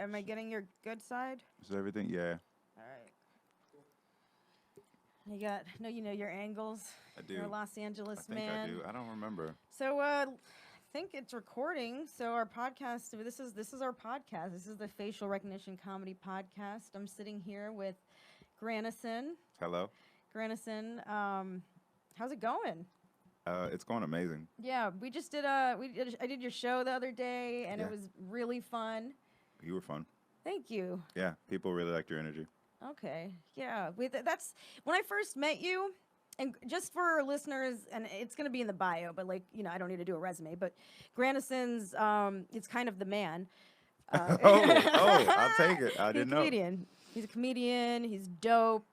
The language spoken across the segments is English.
am I getting your good side? Is everything? Yeah. All right. You know your angles. I do. You're a Los Angeles I think man. I do. I don't remember. So, I think it's recording. So our podcast. This is our podcast. This is the Facial Recognition Comedy Podcast. I'm sitting here with Granison. Hello. Granison. How's it going? It's going amazing. Yeah, we just did I did your show the other day, and it was really fun. You were fun. Thank you. Yeah, people really liked your energy. Okay, yeah. That's when I first met you, and just for our listeners, and it's gonna be in the bio, but I don't need to do a resume. But Granison's, it's kind of the man. I'll take it. I didn't know. He's a comedian. He's dope.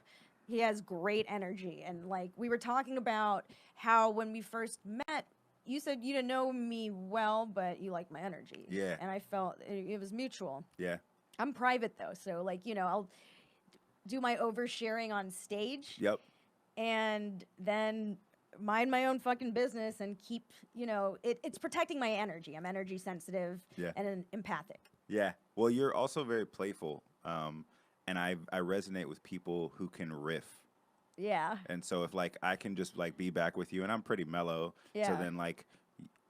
He has great energy, and we were talking about how when we first met, you said you didn't know me well, but you liked my energy. Yeah. And I felt it was mutual. Yeah. I'm private though, so I'll do my oversharing on stage. Yep. And then mind my own fucking business and keep, it's protecting my energy. I'm energy sensitive and empathic. Yeah. Well, you're also very playful. And I resonate with people who can riff. Yeah. And so if I can just be back with you, and I'm pretty mellow. Yeah. So then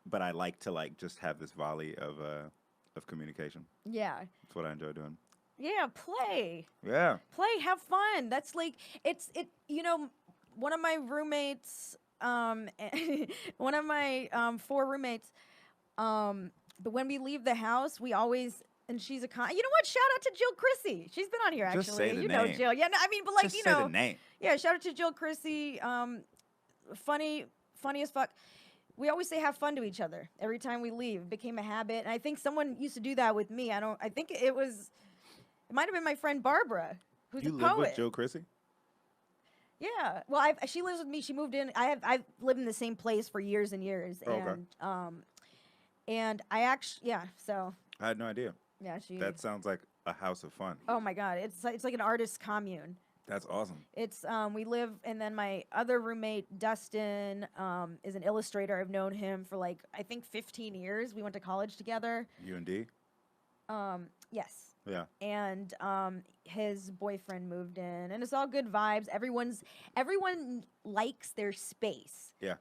but I like to just have this volley of communication. Yeah. That's what I enjoy doing. Yeah, play. Yeah. Play, have fun. That's one of my roommates, one of my 4 roommates, but when we leave the house, we always. And she's a you know what? Shout out to Jill Chrissy. She's been on here actually. Just say the you name. know Jill. Yeah, no, I mean, but Just say the name. Yeah, shout out to Jill Chrissy. Funny as fuck. We always say have fun to each other every time we leave. It became a habit, and I think someone used to do that with me. I think it might have been my friend Barbara, who's a poet. You live with Jill Chrissy? Yeah. Well, she lives with me. She moved in. I've lived in the same place for years and years, and I actually So I had no idea. yeah, That sounds like a house of fun. Oh my God, it's like an artist commune. That's awesome. It's we live, and then my other roommate Dustin is an illustrator. I've known him for I think 15 years. We went to college together. UND? Yes. Yeah. And his boyfriend moved in, and it's all good vibes. Everyone likes their space. Yeah.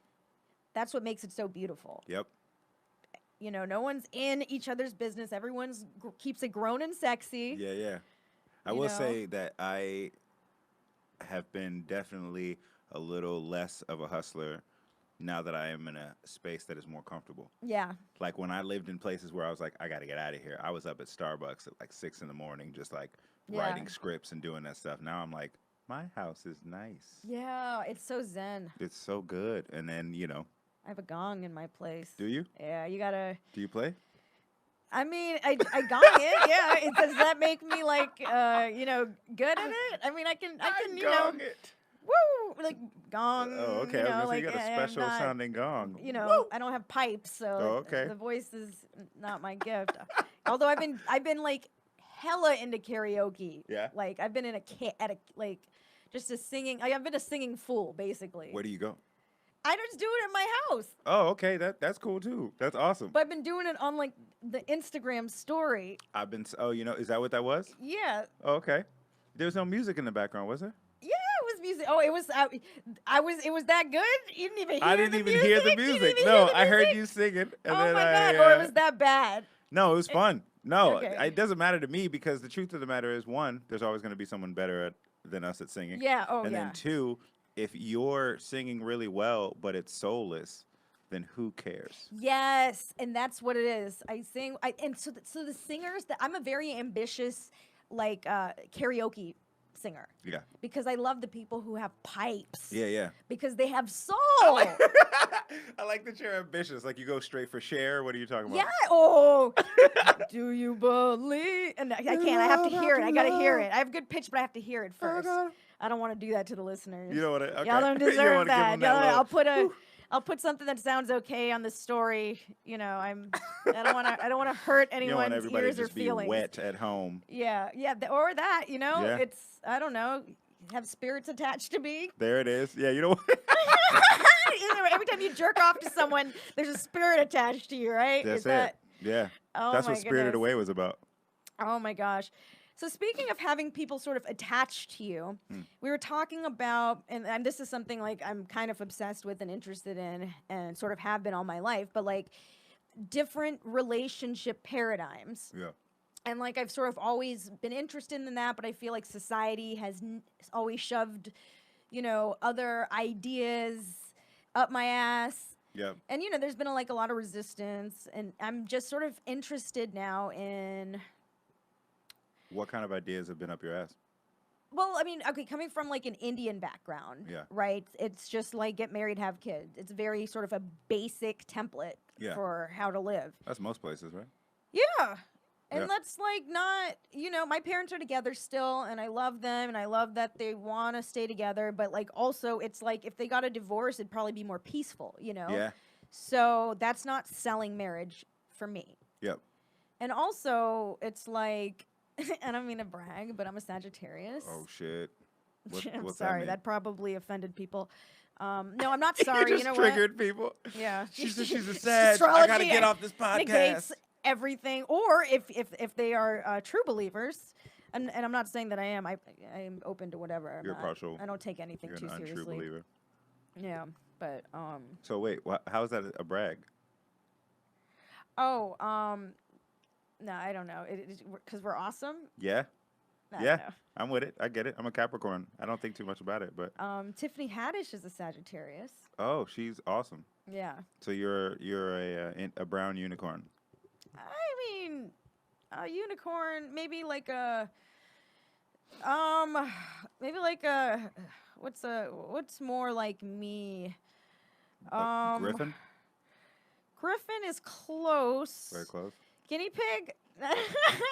That's what makes it so beautiful. Yep. No one's in each other's business. Everyone's keeps it grown and sexy. Yeah, yeah. I will say that I have been definitely a little less of a hustler now that I am in a space that is more comfortable. Yeah. Like when I lived in places where I was like, I got to get out of here. I was up at Starbucks at 6 a.m, just writing scripts and doing that stuff. Now I'm like, my house is nice. Yeah, it's so zen. It's so good. And then, I have a gong in my place. Do you? Yeah, you gotta. Do you play? I mean, I gong it. Yeah, does that make me good at it? I mean, I can, gong it. Woo, gong. Oh, okay. I was gonna say you got a special sounding gong. Woo. I don't have pipes, so the voice is not my gift. Although I've been hella into karaoke. Yeah. I've been in just a singing. I've been a singing fool, basically. Where do you go? I just do it at my house. Oh, okay. That's cool too. That's awesome. But I've been doing it on the Instagram story. Is that what that was? Yeah. Oh, okay. There was no music in the background, was there? Yeah, it was music. Oh, it was. It was that good. You didn't even hear. I didn't even hear the music. No, I heard you singing. And oh my God! Or it was that bad. No, it was fun. No, okay. It doesn't matter to me because the truth of the matter is, 1, there's always going to be someone better than us at singing. Yeah. Oh, and yeah. then 2, if you're singing really well but it's soulless, then who cares? Yes, and that's what it is. I sing. So the singers that I'm a very ambitious karaoke singer. Yeah. Because I love the people who have pipes. Yeah, yeah. Because they have soul. I like that you're ambitious. You go straight for Cher. What are you talking about? Yeah. Oh. Do you believe? And I can't. I have to hear it. I gotta hear it. I have good pitch, but I have to hear it first. I don't want to do that to the listeners. You don't want to. Okay. Y'all don't deserve that. that I'll put something that sounds okay on the story. I don't want to hurt anyone's ears or feelings. You don't want everybody to just be wet at home. Yeah, or that. Yeah. It's I don't know. Have spirits attached to me. There it is. Yeah, you know what? Every time you jerk off to someone, there's a spirit attached to you, right? That's it. Yeah. Oh That's my what Spirited goodness. Away was about. Oh my gosh. So speaking of having people sort of attached to you, we were talking about, and this is something like I'm kind of obsessed with and interested in and sort of have been all my life, but like different relationship paradigms. Yeah. And like I've sort of always been interested in that, but I feel like society has always shoved, other ideas up my ass. Yeah. And there's been like a lot of resistance, and I'm just sort of interested now in. What kind of ideas have been up your ass? Well, I mean, okay, coming from like an Indian background, right? It's just like get married, have kids. It's very sort of a basic template for how to live. That's most places, right? Yeah. And that's like not, my parents are together still, and I love them, and I love that they want to stay together. But like also, it's like if they got a divorce, it'd probably be more peaceful, Yeah. So that's not selling marriage for me. Yep. And also, it's like, I don't mean to brag, but I'm a Sagittarius. Oh, shit. I'm What's sorry, that, that probably offended people. No, I'm not sorry. You just triggered what? people. Yeah. She's a Sag. I got to get off this podcast. Negates everything. Or if they are true believers, and I'm not saying that I am. I am open to whatever. You're partial. I don't take anything You're too an seriously. untrue believer. Yeah, but So wait, how is that a brag? Oh, no, I don't know. Because we're awesome. Yeah. I Yeah, don't know. I'm with it. I get it. I'm a Capricorn. I don't think too much about it, but Tiffany Haddish is a Sagittarius. oh, she's awesome. Yeah. So you're a brown unicorn. I mean, a unicorn, maybe like a what's more like me? Griffin. Griffin is close. Very close. Guinea pig.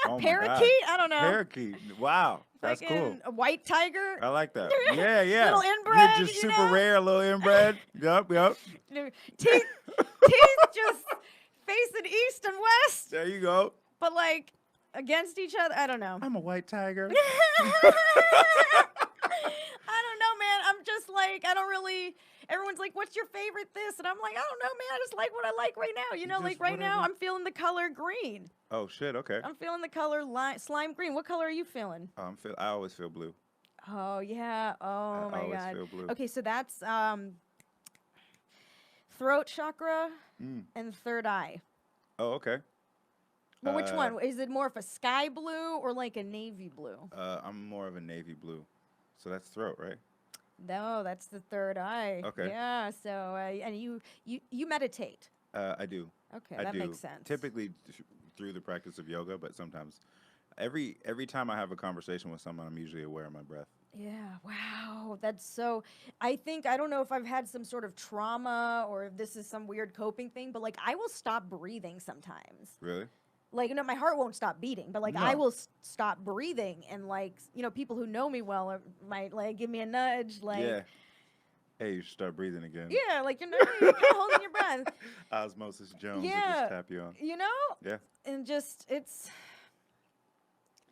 Oh my Parakeet? God. I don't know. Parakeet. Wow, that's Fucking cool. A white tiger. I like that. Yeah, yeah. Little inbred, You're just super rare, a little inbred. Yep. Teeth just facing east and west, There you go. but like against each other. I don't know. I'm a white tiger. I don't know, man. I'm just like, I don't really. Everyone's like, what's your favorite this? And I'm like, I don't know, man. I just like what I like right now. Just Like right now, whatever. I'm feeling the color green. Oh shit. Okay. I'm feeling the color slime green. What color are you feeling? I always feel blue. Oh, yeah. Oh, I my always God. feel blue. Okay, so that's throat chakra and third eye. Oh, okay. Well, which one? Is it more of a sky blue or like a navy blue? I'm more of a navy blue. So that's throat, right? No, that's the third eye. Okay. Yeah, so, and you meditate. I do. Okay, I that do. makes sense. Typically through the practice of yoga, but sometimes every time I have a conversation with someone, I'm usually aware of my breath. Yeah, wow. That's so, I don't know if I've had some sort of trauma or if this is some weird coping thing, but like I will stop breathing sometimes. Really? Like, my heart won't stop beating, but like No. I will stop breathing, and like, people who know me well might like give me a nudge, like, Yeah. Hey, you should start breathing again. yeah, like, you're kind of holding your breath, Osmosis Jones will Yeah. just tap you on. Yeah. and just,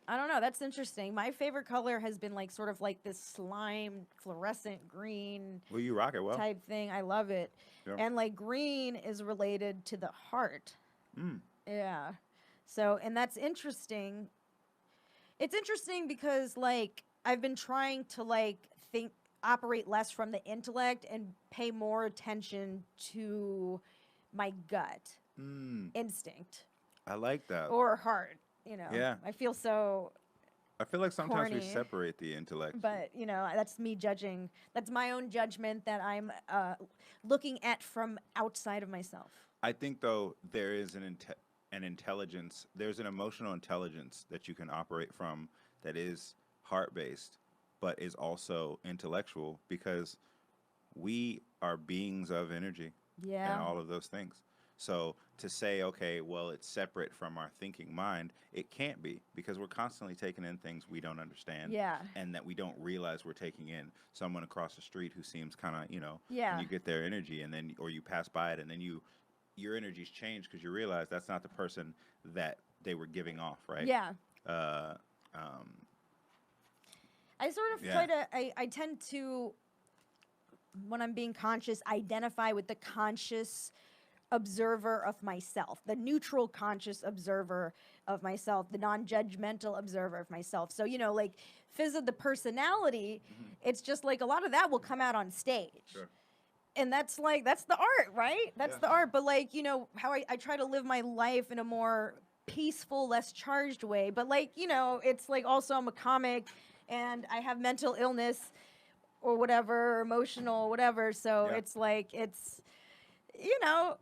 I don't know, that's interesting. My favorite color has been like sort of like this slime, fluorescent green Well, you rock it well. type thing. I love it. Yeah. And like green is related to the heart. Mm. Yeah. So, and that's interesting. It's interesting because like I've been trying to like operate less from the intellect and pay more attention to my gut instinct I like that. or heart, Yeah. I feel so, I feel like sometimes we corny. separate the intellect. but that's me judging. That's my own judgment that looking at from outside of myself. I think though there is an intelligence. There's an emotional intelligence that you can operate from that is heart-based, but is also intellectual because we are beings of energy Yeah. and all of those things. So to say, okay, well, it's separate from our thinking mind, it can't be because we're constantly taking in things we don't understand Yeah. and that we don't realize we're taking in. Someone across the street who seems kind of, Yeah. and you get their energy and then, or you pass by it and then your energy's changed because you realize that's not the person that they were giving off, right? Yeah. I sort of try to, I tend to, when I'm being conscious, identify with the conscious observer of myself, the neutral conscious observer of myself, the non-judgmental observer of myself. So, like fizz of the personality, it's just like a lot of that will come out on stage. Sure. And that's the art, right? That's the art. But like, how I try to live my life in a more peaceful, less charged way. But like, it's like also I'm a comic and I have mental illness or whatever, or emotional, whatever. So it's like, it's, I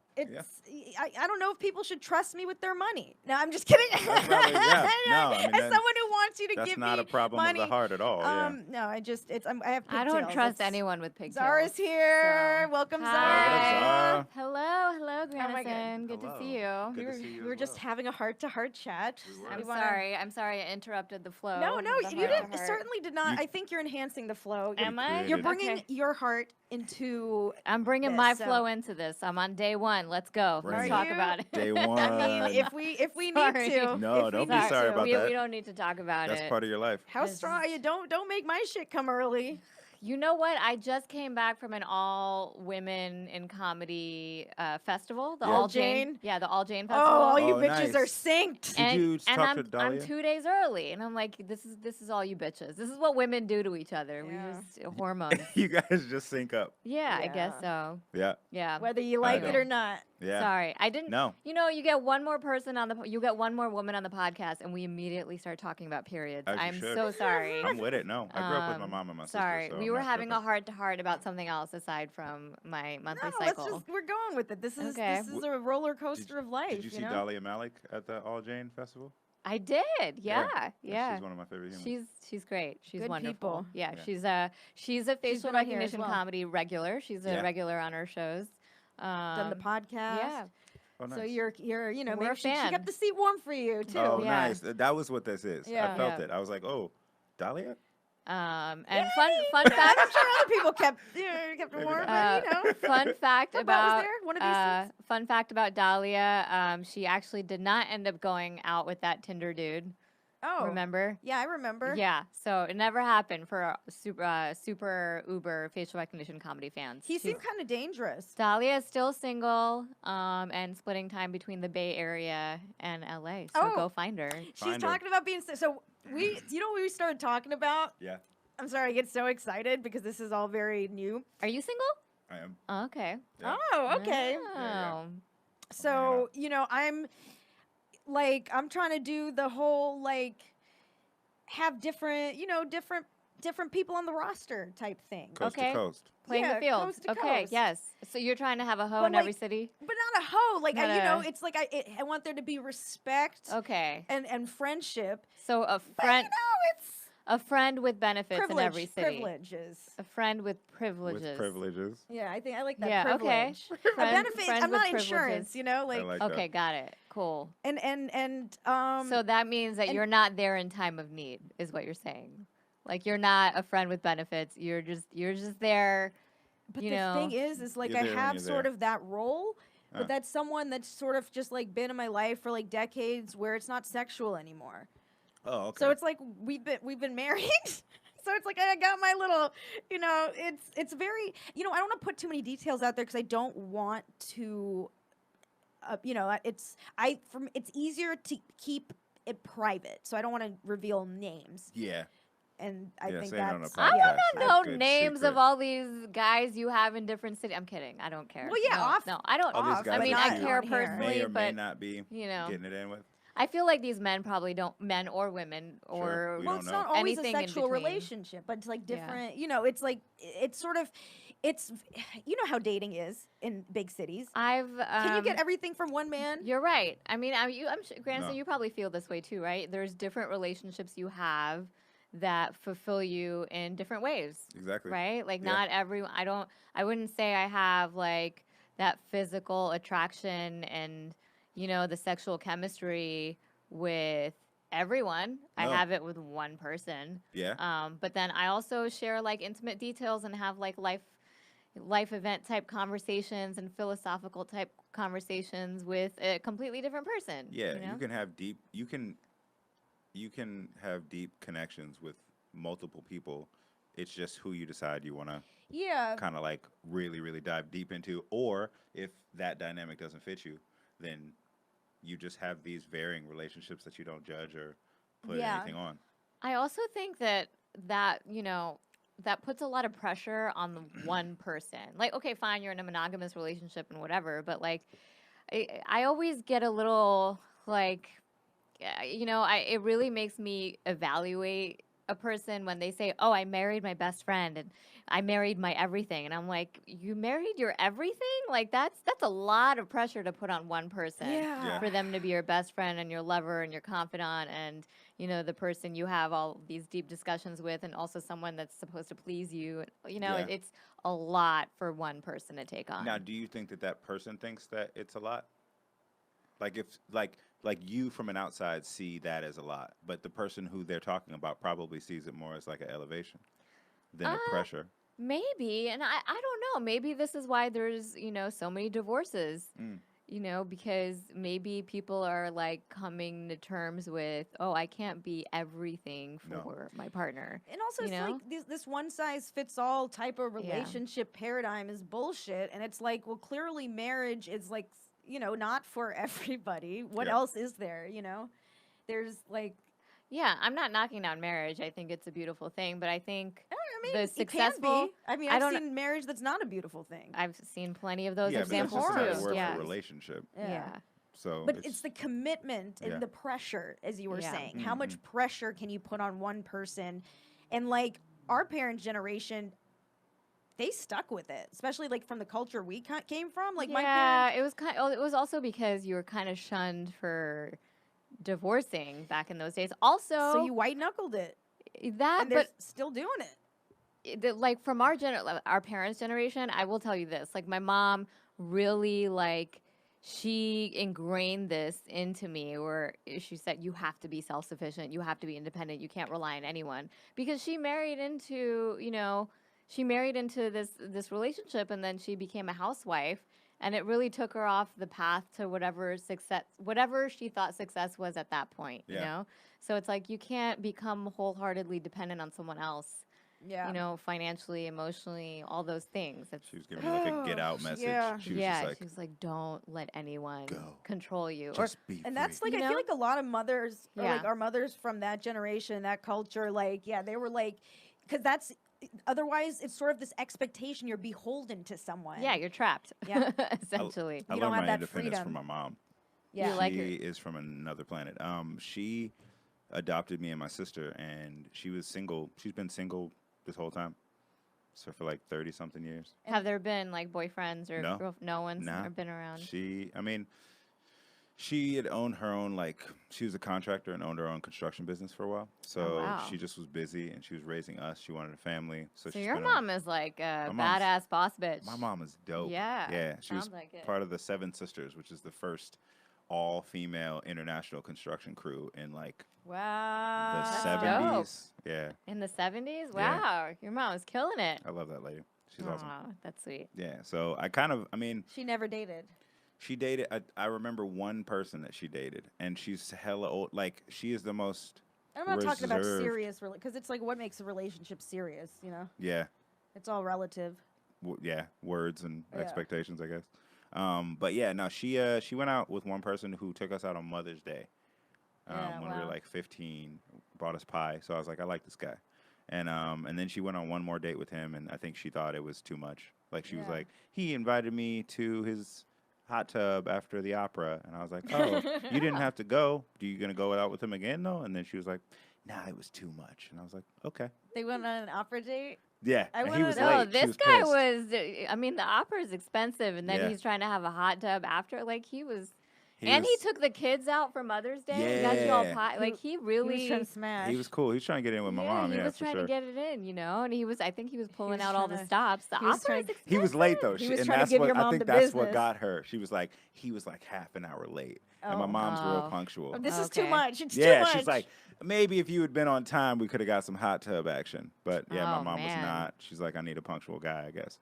don't know if people should trust me with their money. No, I'm just kidding. That's probably, no, I mean, as someone who wants you to give me that's not a problem money, of the heart at all. no, I have I pigtails. don't trust anyone with pigtails. Zara's here. so- Welcome, Hi. Zara. Hello, my Granison. Good to Hello. see you. Good to see you We were as just well. having a heart-to-heart chat. We were. I'm You wanna- sorry. I interrupted the flow. No, of the you didn't. heart-to-heart. Certainly did not. You- I think you're enhancing the flow. Am I? created You're it. bringing Okay. your heart into. I'm bringing this, my so- flow into this. I'm on day 1. Let's go. Bring Let's it. talk You- about it. Day one. I mean, if we need Sorry. to. No, if we don't be need sorry to. about we, that. we don't need to talk about That's it. part of your life. How This strong are you? Don't make my shit come early. You know what? I just came back from an all women in comedy festival. The Yeah. All Jane? Jane. Yeah, the All Jane Oh, festival. all you Oh, bitches are nice. synced. Did you talk I'm, to Dahlia? I'm 2 days early, and I'm like, this is all you bitches. This is what women do to each other. Yeah. We just hormones. You guys just sync up. Yeah, I guess Yeah. so. Yeah. Yeah. Whether you like it know. or not. Yeah. Sorry, I didn't. No. You know, you get one more person on the. You get one more woman on the podcast, and we immediately start talking about periods. As you I'm should. so sorry. I'm with it. No, I grew up with my Um, mom and my sister. Sorry, so we I'm were not having a tripping. heart-to-heart about something else aside from my monthly No, cycle. we're going with it. This is Okay. this is a roller coaster of life. Did you see know? Dahlia Malik at the All Jane Festival? I did. Yeah. She's one of my favorite humans. She's great. She's Good wonderful. people. Yeah, Yeah. she's a facial been on here as recognition well. comedy regular. She's a Yeah. regular on our shows. Done the podcast. Yeah. Oh, nice. So you're We're maybe a she fan. kept the seat warm for you too. Oh, Yeah. nice. That was what this is. Yeah. I felt Yeah. it. I was like, oh, Dahlia? And Yay! fun I'm fact. sure other people kept kept her Maybe warm, not. but Fun fact Her butt was about there, one of these seats. fun fact about Dahlia. She actually did not end up going out with that Tinder dude. oh, Remember? yeah, I remember. Yeah. So it never happened for super uber facial recognition comedy fans. He She's- seemed kind of dangerous. Dahlia is still single and splitting time between the Bay Area and LA. So Oh. go find her. She's Find her. talking about being so. We, what we started talking about? Yeah, I'm sorry, I get so excited because this is all very new. Are you single? I am. Oh, okay. Yeah. Oh, okay. yeah. Oh. So, I'm trying to do the whole have different, different people on the roster type thing. Coast Okay. to coast. Playing Yeah, the field. coast to Okay, coast. yes. So you're trying to have a hoe But, in every like, city? But not a hoe. Like, Not it's like I want there to be respect Okay. and friendship. So a But, friend it's a friend with benefits privilege, in every city. privileges. A friend with privileges. With privileges. Yeah, I think I like that Yeah, okay. privilege. A Friend- benefit. friends I'm with not privileges. insurance, I like Okay, that. got it. Cool. and So that means that and- you're not there in time of need, is what you're saying. Like you're not a friend with benefits. You're just there. But you the know, thing is like You're I there when have you're sort there. of that role, Uh. but that's someone that's sort of just like been in my life for like decades where it's not sexual anymore. Oh, okay. So it's like we've been married. So it's like I got my little, it's very, I don't want to put too many details out there because I don't want to, it's easier to keep it private. So I don't want to reveal names. yeah. And I Yeah, think saying it on a that's I podcast yeah. want to is know good names secret. of all these guys you have in different cities. I'm kidding. I don't care. Well, yeah, no, off- no, I don't. All these off, guys I mean, that I you care on here. personally, may or may but not be you know, getting it in with. I feel like these men probably don't, men or women or we Well, don't it's know. not always Anything a in sexual between. relationship, but it's like Yeah. different. It's like it's sort of, it's how dating is in big cities. I've. Can you get everything from one man? You're right. I mean, I'm sure, Granison, No. you probably feel this way too, right? There's different relationships you have that fulfill you in different ways, Exactly. right? Like Yeah. not everyone. I wouldn't say I have like that physical attraction and the sexual chemistry with everyone. I No. have it with one person. Yeah. But then I also share like intimate details and have like life event type conversations and philosophical type conversations with a completely different person. Yeah. you know? You can have deep. You can have deep connections with multiple people it's just who you decide you want to Yeah. kind of like really, really dive deep into. Or if that dynamic doesn't fit you, then you just have these varying relationships that you don't judge or put Yeah. anything on. I also think that you know, that puts a lot of pressure on the one person. Like, okay, fine, you're in a monogamous relationship and whatever, but like, I always get a little like, you know, it really makes me evaluate a person when they say, "Oh, I married my best friend and I married my everything," and I'm like, "You married your everything? Like that's a lot of pressure to put on one person Yeah. for them to be your best friend and your lover and your confidant and you know the person you have all these deep discussions with and also someone that's supposed to please you. You know, Yeah. it's a lot for one person to take on." Now, do you think that that person thinks that it's a lot? Like if like you from an outside see that as a lot, but the person who they're talking about probably sees it more as like an elevation than a pressure. Maybe, and I don't know. Maybe this is why there's, you know, so many divorces. Mm. You know, because maybe people are like coming to terms with, oh, I can't be everything No. for my partner. And also, You it's know? like this one size fits all type of Yeah. relationship paradigm is bullshit. And it's like, well, clearly marriage is like, you know, not for everybody. What Yeah. else is there, you know? There's like, Yeah, I'm not knocking down marriage. I think it's a beautiful thing, but I think I mean, the it can successful. be. I mean, I I've don't- seen marriage that's not a beautiful thing. I've seen plenty of those Yeah, but that's examples just another horror word too. Yeah. for relationship. Yeah. So But it's the commitment and Yeah. the pressure, as you were Yeah. saying. How much Mhm. pressure can you put on one person? And like our parents' generation, they stuck with it, especially like from the culture we came from. Like my parents. it was kind. It was also because you were kind of shunned for divorcing back in those days. Also, So you white knuckled it, that, and they're but still doing it. like from our our parents' generation, I will tell you this: like my mom really like she ingrained this into me, where she said you have to be self-sufficient, you have to be independent, you can't rely on anyone, because she married into this relationship, and then she became a housewife. And it really took her off the path to whatever she thought success was at that point, you Yeah. know? So it's like you can't become wholeheartedly dependent on someone else. Yeah. You know, financially, emotionally, all those things. It's, she was giving me like a get out message. Yeah. She was yeah, just like, she was like, don't let anyone Go. control you. just be And that's free. like You I know? feel like a lot of mothers, or like Yeah. our mothers from that generation, that culture, like they were like, because that's otherwise it's sort of this expectation you're beholden to someone. Yeah, you're trapped. Yeah. Essentially. I You learned don't have my that independence freedom. from my mom. Yeah. You like she her- is from another planet. She adopted me and my sister, and she was single. She's been single this whole time, so for like 30-something years. Have there been like boyfriends or No. no one's Nah. been around? She had owned her own, like, she was a contractor and owned her own construction business for a while. So wow. she just was busy, and she was raising us. She wanted a family. So So she your spent mom is like a My mom's- badass boss bitch. my mom is dope. Yeah, Yeah. She was sounds like it. part of the Seven Sisters, which is the first all-female international construction crew in, like, Wow. the That's 70s. Yeah. In the 70s? Yeah. Wow, your mom was killing it. I love that lady. She's awesome. Aw, that's sweet. Yeah. So I mean, She never dated. she dated. I remember one person that she dated, and she's hella old. Like, she is the most. I'm not talking about Reserved. serious, because it's like what makes a relationship serious, you know? Yeah. It's all relative. Words and Yeah. expectations, I guess. But yeah, no, she went out with one person who took us out on Mother's Day. Yeah, When we were wow. like 15, brought us pie. So I was like, I like this guy. And then she went on one more date with him, and I think she thought it was too much. Like, she was Yeah. like, he invited me to his hot tub after the opera, and I was like, oh, you didn't have to go. You gonna go out with him again though? And then she was like, nah, it was too much. And I was like, okay. They went on an opera date. Yeah, I and he wanna was know- No, late. She this was guy pissed. was. I mean, the opera is expensive, and then Yeah. he's trying to have a hot tub after. Like he was, He and was- he took the kids out for Mother's Day. He got you all Yeah. pie. Like he He really. was trying to smash. He was cool. He was trying to get in with my mom. He Yeah, was for trying sure. to get it in, you know, and I think he was pulling was out all trying the to- stops. The he was opera is trying- He was late though, He was and trying to that's give what your I mom think the that's what business. got her. She was like, he was like half an hour late, and my Oh. mom's real Oh. punctual. This is too Okay. much. It's Yeah, too much. she's like, maybe if you had been on time, we could have got some hot tub action. But yeah, my Oh, mom was man. not. She's like, I need a punctual guy, I guess.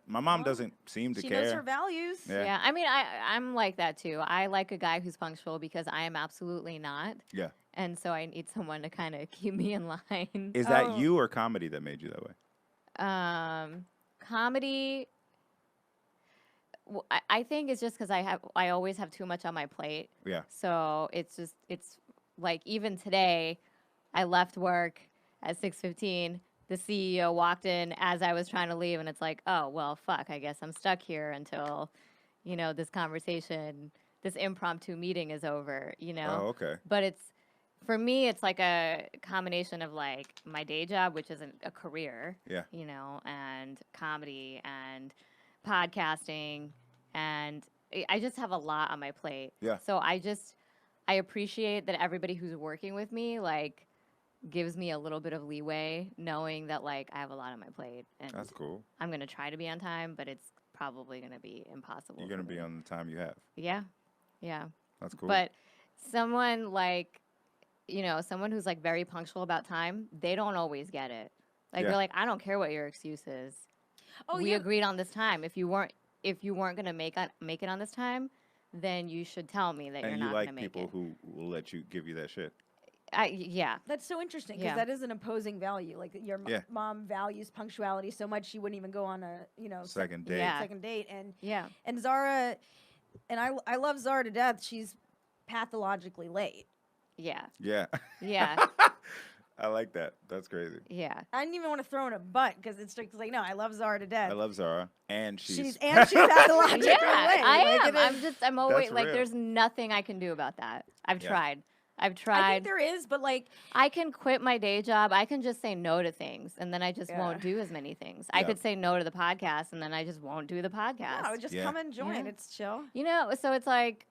My mom Well, doesn't seem to She care. knows her values. Yeah. Yeah, I mean, I'm like that too. I like a guy who's punctual because I am absolutely not. Yeah. And so I need someone to kind of keep me in line. Is that you or comedy that made you that way? Comedy, I think it's just because I always have too much on my plate. Yeah. So it's like even today, I left work at 6:15. The CEO walked in as I was trying to leave, and it's like, oh well, fuck. I guess I'm stuck here until, this conversation, this impromptu meeting is over. Oh, okay. But for me, it's like a combination of like my day job, which isn't a career. Yeah. And comedy and podcasting, and I just have a lot on my plate. Yeah. So I appreciate that everybody who's working with me like gives me a little bit of leeway, knowing that like I have a lot on my plate, and That's cool. I'm gonna try to be on time, but it's probably gonna be impossible. You're gonna be on the time you have. Yeah. That's cool. But someone like, someone who's like very punctual about time, they don't always get it. Like Yeah. they're like, I don't care what your excuse is. Oh, We yeah. agreed on this time. If you weren't gonna make it on this time, then you should tell me that you're and you not like gonna make people it. who will let you give you that shit. Yeah. That's so interesting because Yeah. that is an opposing value. Like your Yeah. mom values punctuality so much she wouldn't even go on a Second date. Yeah. second date. Yeah. And Zara, and I love Zara to death. She's pathologically late. Yeah. Yeah. Yeah. I like that. That's crazy. Yeah. I didn't even want to throw in a butt because it's like no, I love Zara to death. I love Zara, and she's pathologically late. Yeah, I Like, am. it is- I'm always like, real. there's nothing I can do about that. I've Yeah. tried. I think there is, but like I can quit my day job. I can just say no to things, and then I just Yeah. won't do as many things. I Yeah. could say no to the podcast, and then I just won't do the podcast. no, just Yeah. come and join. Yeah. It's chill. So it's like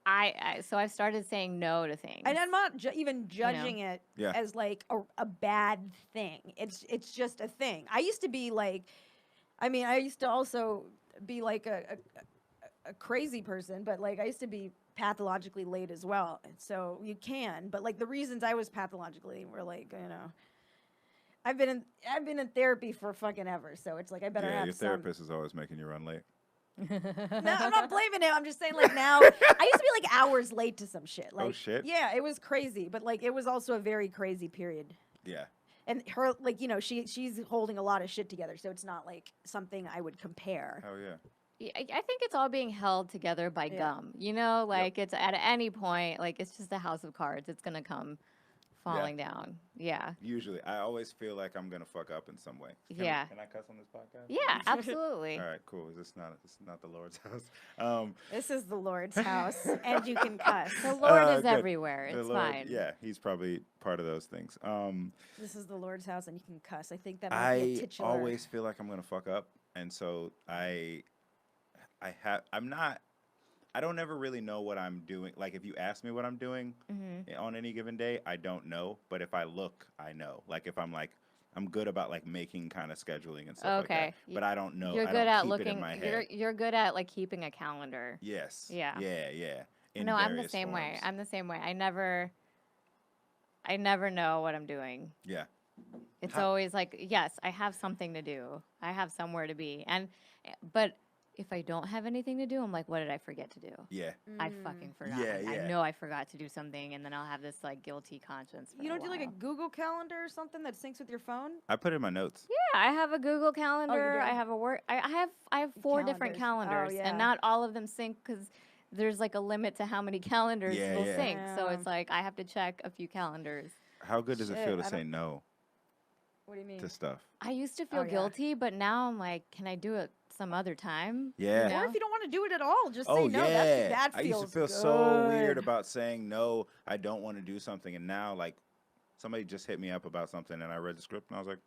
so I've started saying no to things. And I'm not even judging it Yeah. as like a bad thing. It's just a thing. I used to be like, I used to also be like a crazy person, but like I used to be pathologically late as well. And so you can, but like the reasons I was pathologically late were like, I've been in therapy for fucking ever, so it's like I better yeah, have your some. therapist is always making you run late. No, I'm not blaming him. I'm just saying, like, now, I used to be, like, hours late to some shit. Like, shit? Yeah, it was crazy. But, like, it was also a very crazy period. Yeah. And her, like, she's holding a lot of shit together, so it's not, like, something I would compare. Hell yeah. I think it's all being held together by gum. Like it's at any point, like it's just a house of cards. It's gonna come falling down. Yeah. Usually, I always feel like I'm gonna fuck up in some way. Yeah. Can I cuss on this podcast? Yeah, absolutely. All right, cool. This is not the Lord's house. This is the Lord's house, and you can cuss. The Lord is good. everywhere. The It's Lord- fine. Yeah, he's probably part of those things. This is the Lord's house, and you can cuss. I think that might be a I titular. always feel like I'm gonna fuck up, and so I don't ever really know what I'm doing. Like if you ask me what I'm doing on any given day, I don't know. But if I look, I know. Like if I'm good about like making kind of scheduling and stuff like Okay. that. But I don't know. You're I good don't at keep looking. It in my head. You're good at like keeping a calendar. Yes. Yeah. Yeah. In No, I'm the various same way. forms. I'm the same way. I never know what I'm doing. Yeah. It's always like, yes, I have something to do. I have somewhere to be. But if I don't have anything to do, I'm like, what did I forget to do? Yeah. I fucking forgot. Yeah, I yeah. know I forgot to do something, and then I'll have this like guilty conscience. For You don't do like a while. Google Calendar or something that syncs with your phone? I put it in my notes. Yeah, I have a Google Calendar. do? I have a work. I have 4 different Calendars. calendars, Oh, yeah. and not all of them sync because there's like a limit to how many calendars Yeah, will yeah. sync. So Yeah. it's like I have to check a few calendars. How good does it Shit, feel to I say don't- no What do you mean? to stuff? I used to feel Oh, yeah. guilty, but now I'm like, can I do it some other time? Yeah. You Or know? if you don't want to do it at all, just Oh say no. yeah, That I feels used to feel so weird good. about saying no. I don't want to do something, and now like somebody just hit me up about something, and I read the script, and I was like,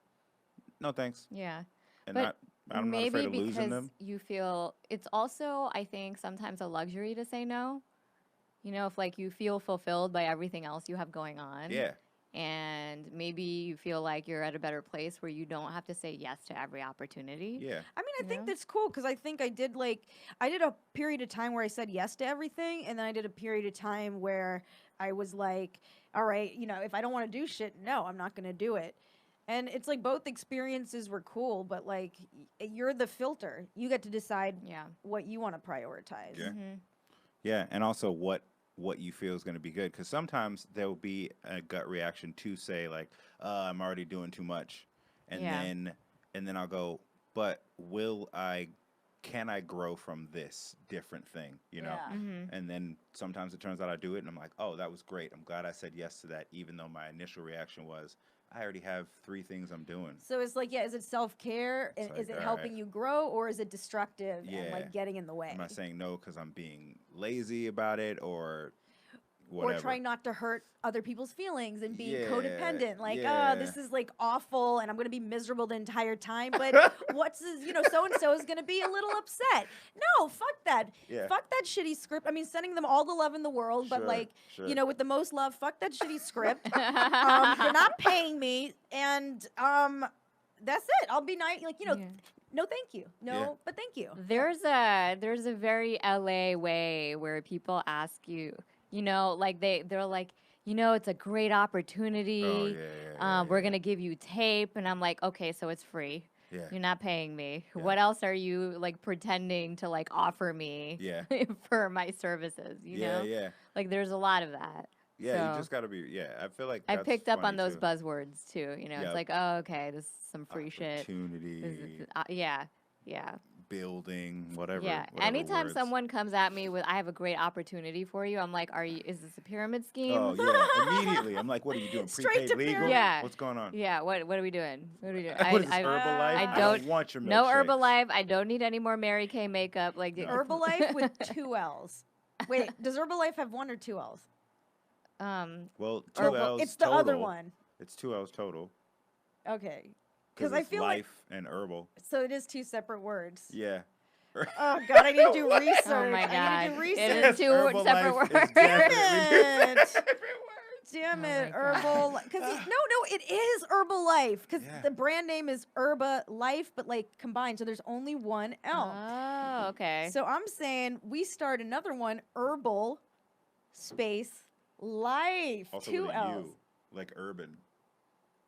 no thanks. Yeah. And But I'm not maybe afraid of losing because them. you feel it's also, I think, sometimes a luxury to say no. If like you feel fulfilled by everything else you have going on. Yeah, And maybe you feel like you're at a better place where you don't have to say yes to every opportunity. yeah, I mean, I You think know? that's cool because I think I did a period of time where I said yes to everything, and then I did a period of time where I was like, all right, if I don't want to do shit, no, I'm not going to do it. And it's like both experiences were cool, but like you're the filter. You get to decide what you want to prioritize. Yeah. Yeah, and also what you feel is going to be good, because sometimes there will be a gut reaction to say like, I'm already doing too much, and then I'll go, but can I grow from this different thing, you know? And then sometimes it turns out I do it and I'm like, oh, that was great. I'm glad I said yes to that, even though my initial reaction was, I already have 3 things I'm doing. So it's like, is it self-care? And like, is it helping you grow, or is it destructive and like getting in the way? Am I saying no because I'm being lazy about it, or whatever? Or trying not to hurt other people's feelings and being codependent. Like, yeah. oh, this is like awful and I'm going to be miserable the entire time. But so-and-so is going to be a little upset. No, fuck that. Yeah. Fuck that shitty script. I mean, sending them all the love in the world, but with the most love, fuck that shitty script. You're not paying me. And that's it. I'll be nice. Like, no, thank you. No, but thank you. There's a very LA way where people ask you, like they're like, it's a great opportunity. We're going to give you tape. And I'm like, okay, so it's free. Yeah. You're not paying me. Yeah. What else are you like pretending to like offer me for my services? You know? Yeah. Like there's a lot of that. Yeah, you just got to be, I feel like I picked up on those buzzwords too. It's like, oh, okay, this is some free opportunity. Shit. Yeah. Building, whatever. Yeah. Anytime someone comes at me with, I have a great opportunity for you, I'm like, is this a pyramid scheme? Oh, yeah. Immediately. I'm like, what are you doing? Straight Prepaid legal? Yeah. What's going on? Yeah. What are we doing? What are we doing? What is this, Herbalife? I don't want your milkshakes. No Herbalife. I don't need any more Mary Kay makeup. Like Herbalife with 2 L's. Wait, does Herbalife have 1 or 2 L's? Well, 2 L's it's the total. other one. It's 2 L's total. Okay. Because I feel life and herbal. So it is 2 separate words. Yeah. Oh God, I need to do research. Oh my God. I need to do research. It is 2 separate words. Damn it, Herbal. Because it is Herbalife. Because the brand name is Herbalife, but like combined. So there's only 1 L. Oh, okay. So I'm saying we start another one, Herbal space Life. Also 2 with L's. Like urban.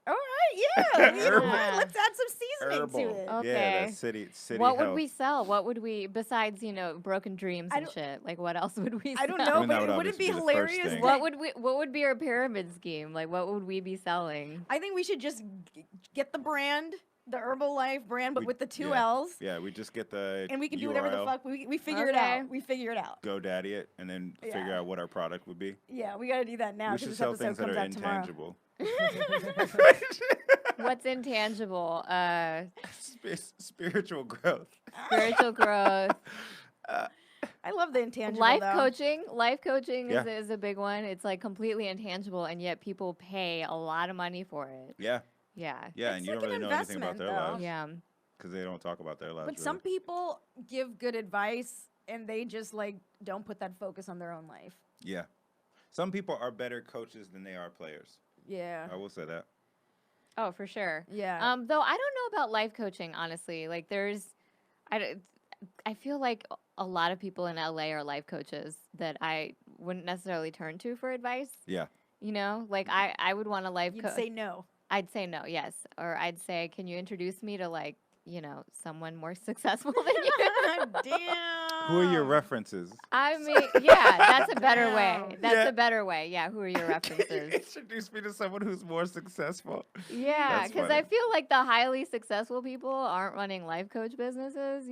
All right, yeah. Let's add some seasoning to it. Okay. Yeah, that's city What health. would we sell? What would we, besides, broken dreams and shit? Like, what else would we sell? I don't know, but would it be hilarious? What would be our pyramid scheme? Like, what would we be selling? I think we should just get the brand, the Herbalife brand, but with the 2 L's. Yeah, we just get the and we can URL, do whatever the fuck. We figure it out. We figure it out. GoDaddy it, and then figure out what our product would be. Yeah, we got to do that now. We should sell things that are intangible. What's intangible? Spiritual growth. Spiritual growth. I love the intangible. Life coaching is a big one. It's like completely intangible, and yet people pay a lot of money for it. Yeah. Yeah. Yeah, and you don't really know anything about their lives. Yeah. Because they don't talk about their lives. But some people give good advice, and they just like don't put that focus on their own life. Yeah. Some people are better coaches than they are players. Yeah. I will say that. Oh, for sure. Yeah. Though I don't know about life coaching, honestly. Like, I feel like a lot of people in LA are life coaches that I wouldn't necessarily turn to for advice. Yeah. Like I would want a life coach. You'd say no. I'd say no, yes. Or I'd say, can you introduce me to like, someone more successful than you? Damn. Who are your references? I mean, yeah, that's a better way. That's a better way. Yeah, who are your references? Introduce me to someone who's more successful. Yeah, because I feel like the highly successful people aren't running life coach businesses,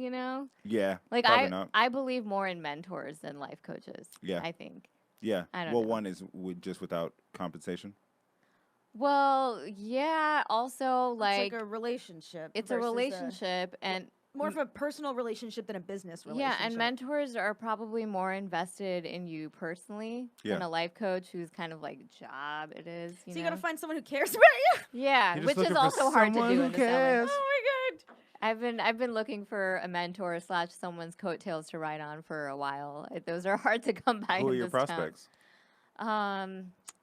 Yeah, like not. I believe more in mentors than life coaches. Yeah, I think. Yeah. I don't know. One is just without compensation. Well, yeah. Also, like a relationship. It's a relationship, and more of a personal relationship than a business relationship. Yeah, and mentors are probably more invested in you personally than a life coach who's kind of like job it is. So you got to find someone who cares about you. Yeah, which is also hard to do in the summer. Oh my God. I've been looking for a mentor / someone's coattails to ride on for a while. Those are hard to come by. Who are your prospects?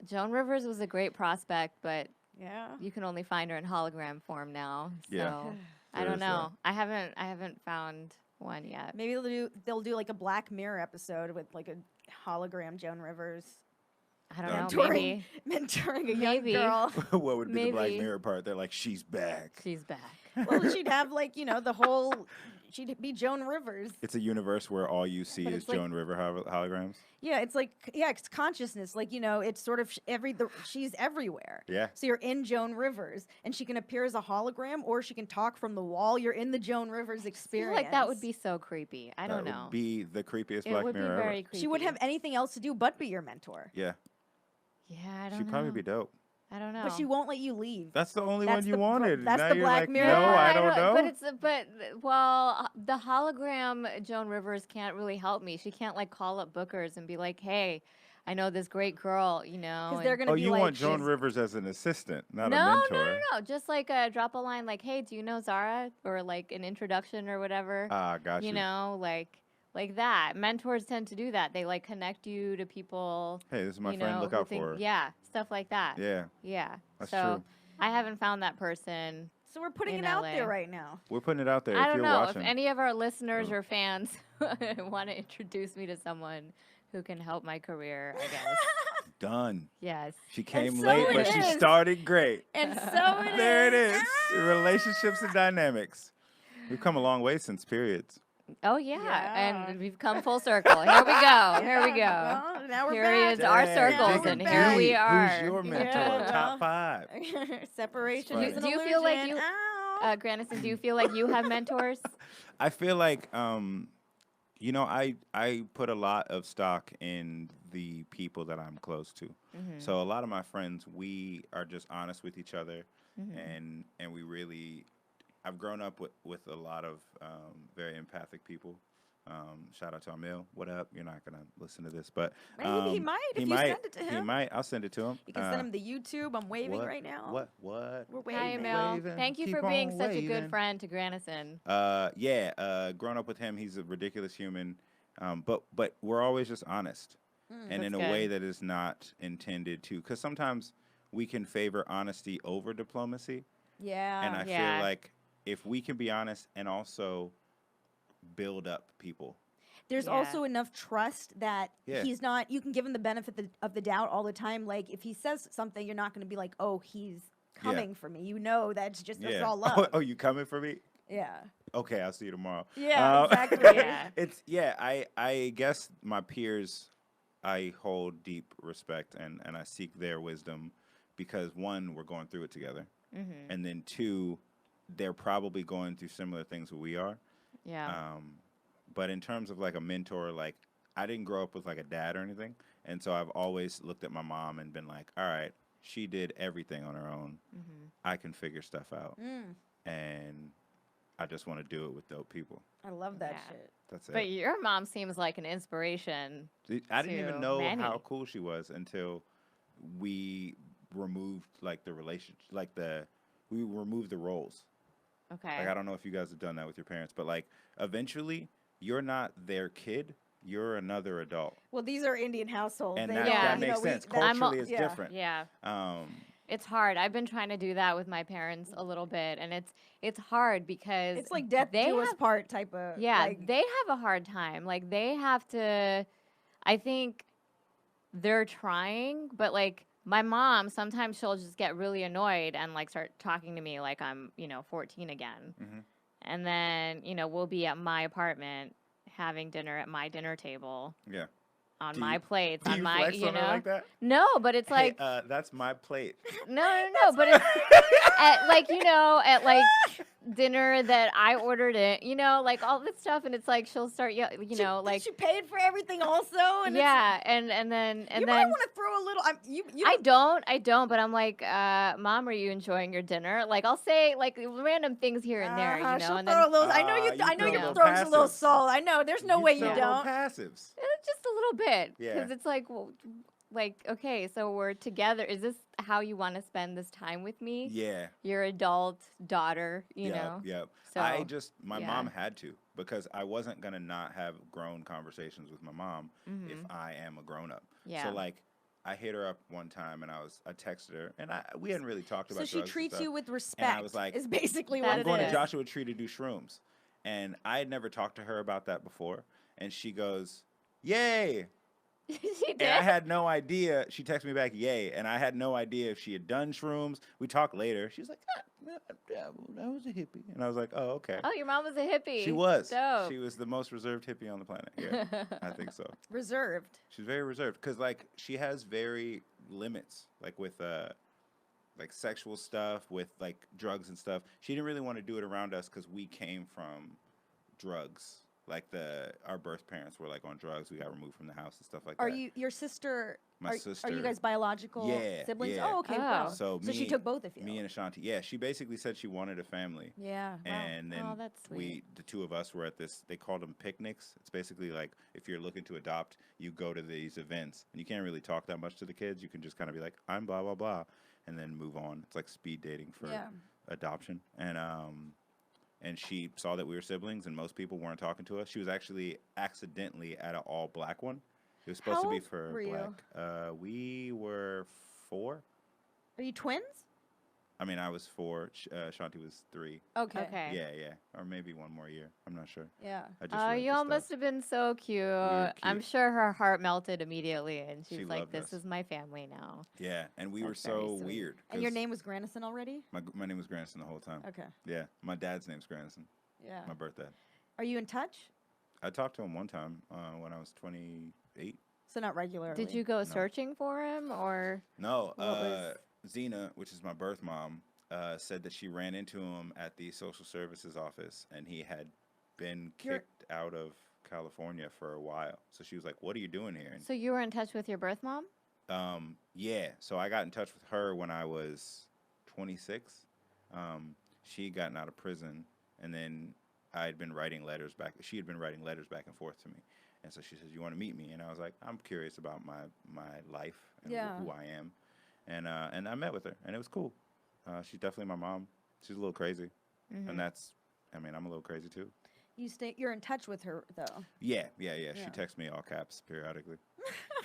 Joan Rivers was a great prospect, but yeah, you can only find her in hologram form now. So yeah. I don't know. I haven't found one yet. Maybe they'll do like a Black Mirror episode with like a hologram Joan Rivers. I don't know. mentoring, Maybe. mentoring a Maybe. young girl. What would be the Black Maybe. Mirror part? They're like, she's back. She's back. Well, she'd have like the whole. She'd be Joan Rivers. It's a universe where all you see But is it's like- Joan River holograms. Yeah, it's like it's consciousness. Like it's sort of she's everywhere. Yeah. So you're in Joan Rivers, and she can appear as a hologram, or she can talk from the wall. You're in the Joan Rivers I feel experience. like that would be so creepy. I don't That know. would be the creepiest It Black would be Mirror very ever. creepy. She wouldn't have anything else to do but be your mentor. Yeah. Yeah, I don't She'd know. probably be dope. I don't know. But she won't let you leave. That's the only That's one you the wanted. that's Now the you're Black like, Mirror. no, I don't know. But well, the hologram Joan Rivers can't really help me. She can't like call up bookers and be like, "Hey, I know this great girl," Because they're gonna Oh, be you like, want Joan she's- Rivers as an assistant, not a no, mentor. no. Just like drop a line like, "Hey, do you know Zara?" or like an introduction or whatever. Ah, got you. You know, like that. Mentors tend to do that. They like connect you to people. Hey, this is my you friend. know, Look who out think- for her. Yeah, stuff like that. Yeah, Yeah. that's so true. I haven't found that person. So we're putting in it out LA. there right now. We're putting it out there. I if don't you're know watching. if any of our listeners Oh. or fans want to introduce me to someone who can help my career. I guess. Done. Yes. She came so late, it but she is. started great. And so it is. There it is. Relationships and dynamics. We've come a long way since periods. Oh yeah. Yeah. And we've come full circle. Here we go. Here we go. Well, now we're Periods back. are Dang, circles, dig and deep. here we are. Who's your mentor? Yeah, Top well. 5. Separation funny. is an Do you feel like illusion. you- Ow. Granison, do you feel like you have mentors? I feel like, I put a lot of stock in the people that I'm close to. Mm-hmm. So a lot of my friends, we are just honest with each other, Mm-hmm. and we really, I've grown up with a lot of very empathic people. Shout out to Emil. What up? You're not gonna listen to this, but Maybe he might if he you might. send it to He him. might. I'll send it to him. You can send him the YouTube. I'm waving what? right now. What? We're Hi, waving. Emil. Waving. Thank you Keep for being on such a waving. good friend to Granison. Grown up with him, he's a ridiculous human, but we're always just honest, and in a That's way good. that is not intended to. Because sometimes we can favor honesty over diplomacy, Yeah. and I Yeah. feel like if we can be honest and also build up people. There's Yeah. also enough trust that Yeah. he's not. You can give him the benefit of the doubt all the time. Like if he says something, you're not going to be like, "Oh, he's coming for me." You know that's just that's all love. Oh, you coming for me? Yeah. Okay, I'll see you tomorrow. Yeah, exactly. Yeah. I guess my peers, I hold deep respect and I seek their wisdom because one, we're going through it together, Mm-hmm. and then two, they're probably going through similar things that we are. Yeah. But in terms of like a mentor, like I didn't grow up with like a dad or anything, and so I've always looked at my mom and been like, all right, she did everything on her own. Mm-hmm. I can figure stuff out, Mm, and I just want to do it with dope people. I love that Yeah. shit. That's But it. your mom seems like an inspiration. I didn't to even know how many. cool she was until we removed like the relationship, we removed the roles. Okay. Like I don't know if you guys have done that with your parents, but like eventually you're not their kid, you're another adult, Well, these are Indian households. and They that, don't, Yeah. that makes sense. I'm Culturally, al- it's yeah. different. Yeah. Um, It's hard. I've been trying to do that with my parents a little bit, and it's hard because It's like death they do us have- part type of. Yeah, like, they have a hard time. Like they have to. I think they're trying, but like my mom, sometimes she'll just get really annoyed and like start talking to me like I'm 14 again, Mhm. and then we'll be at my apartment having dinner at my dinner table yeah. on Do my you- plates Do on you my flex on her like that? No, but it's like Hey, that's my plate. no, but it's at at like dinner that I ordered it, like all this stuff, and it's like she'll start like she paid for everything also. And yeah, and then you might want to throw a little. You I don't, but I'm like, Mom, are you enjoying your dinner? Like I'll say like random things here and there, She'll and throw then a little. I know you I know throw you little throw just a little passives. salt. I know. There's no way you throw little don't. passives. just a little bit, Yeah. because it's like, well, like okay, so we're together. Is this how you want to spend this time with me? Yeah. Your adult daughter, you know. Yep. So, My yeah. mom had to, because I wasn't gonna not have grown conversations with my mom if I am a grown up. Mm-hmm. Yeah. So like, I hit her up one time and I texted her and we hadn't really talked about. So she drugs and treats stuff. you with respect. was like, is basically That's what I'm it going is. to Joshua Tree to do shrooms, and I had never talked to her about that before, and she goes, "Yay!" She did. And I had no idea. She texted me back, yay. And I had no idea if she had done shrooms. We talked later. She was like, yeah, I was a hippie. And I was like, oh, okay. Oh, your mom was a hippie. She was. Dope. She was the most reserved hippie on the planet. Yeah, I think so. Reserved. She's very reserved because, like, she has very limits, like with like sexual stuff, with like drugs and stuff. She didn't really want to do it around us because we came from drugs. Like our birth parents were like on drugs. We got removed from the house and stuff like Are that. you your sister? My sister. Are you guys biological siblings? Yeah. Oh, okay. Oh. Wow. So she took both of you. Me and Ashanti. Yeah, she basically said she wanted a family. Yeah. Wow. And then Oh, that's sweet. the two of us were at this, they called them picnics. It's basically like if you're looking to adopt, you go to these events and you can't really talk that much to the kids. You can just kind of be like, I'm blah, blah, blah, and then move on. It's like speed dating for adoption. And she saw that we were siblings and most people weren't talking to us. She was actually accidentally at an all black one. It was supposed to be for black. We were 4. Are you twins? I mean, I was 4. Shanti was 3. Okay. Yeah. Or maybe one more year. I'm not sure. Yeah. Oh, y'all must have been so cute. I'm sure her heart melted immediately, and she was like, "This is my family now." Yeah, and we were That's very so sweet. weird. And your name was Granison already? My name was Granison the whole time. Okay. Yeah, my dad's name's Granison. Yeah. My birth dad. Are you in touch? I talked to him one time when I was 28. So not regularly. Did you go searching for him, or No, Zena, which is my birth mom, said that she ran into him at the social services office, and he had been kicked out of California for a while. So she was like, "What are you doing here?" And, so you were in touch with your birth mom? yeah. So I got in touch with her when I was 26. She had gotten out of prison, and then I had been writing letters back. She had been writing letters back and forth to me. And so she says, "You want to meet me?" And I was like, "I'm curious about my life and who I am." And I met with her, and it was cool. She's definitely my mom. She's a little crazy, and I'm a little crazy too. You're in touch with her though. Yeah. She texts me all caps periodically.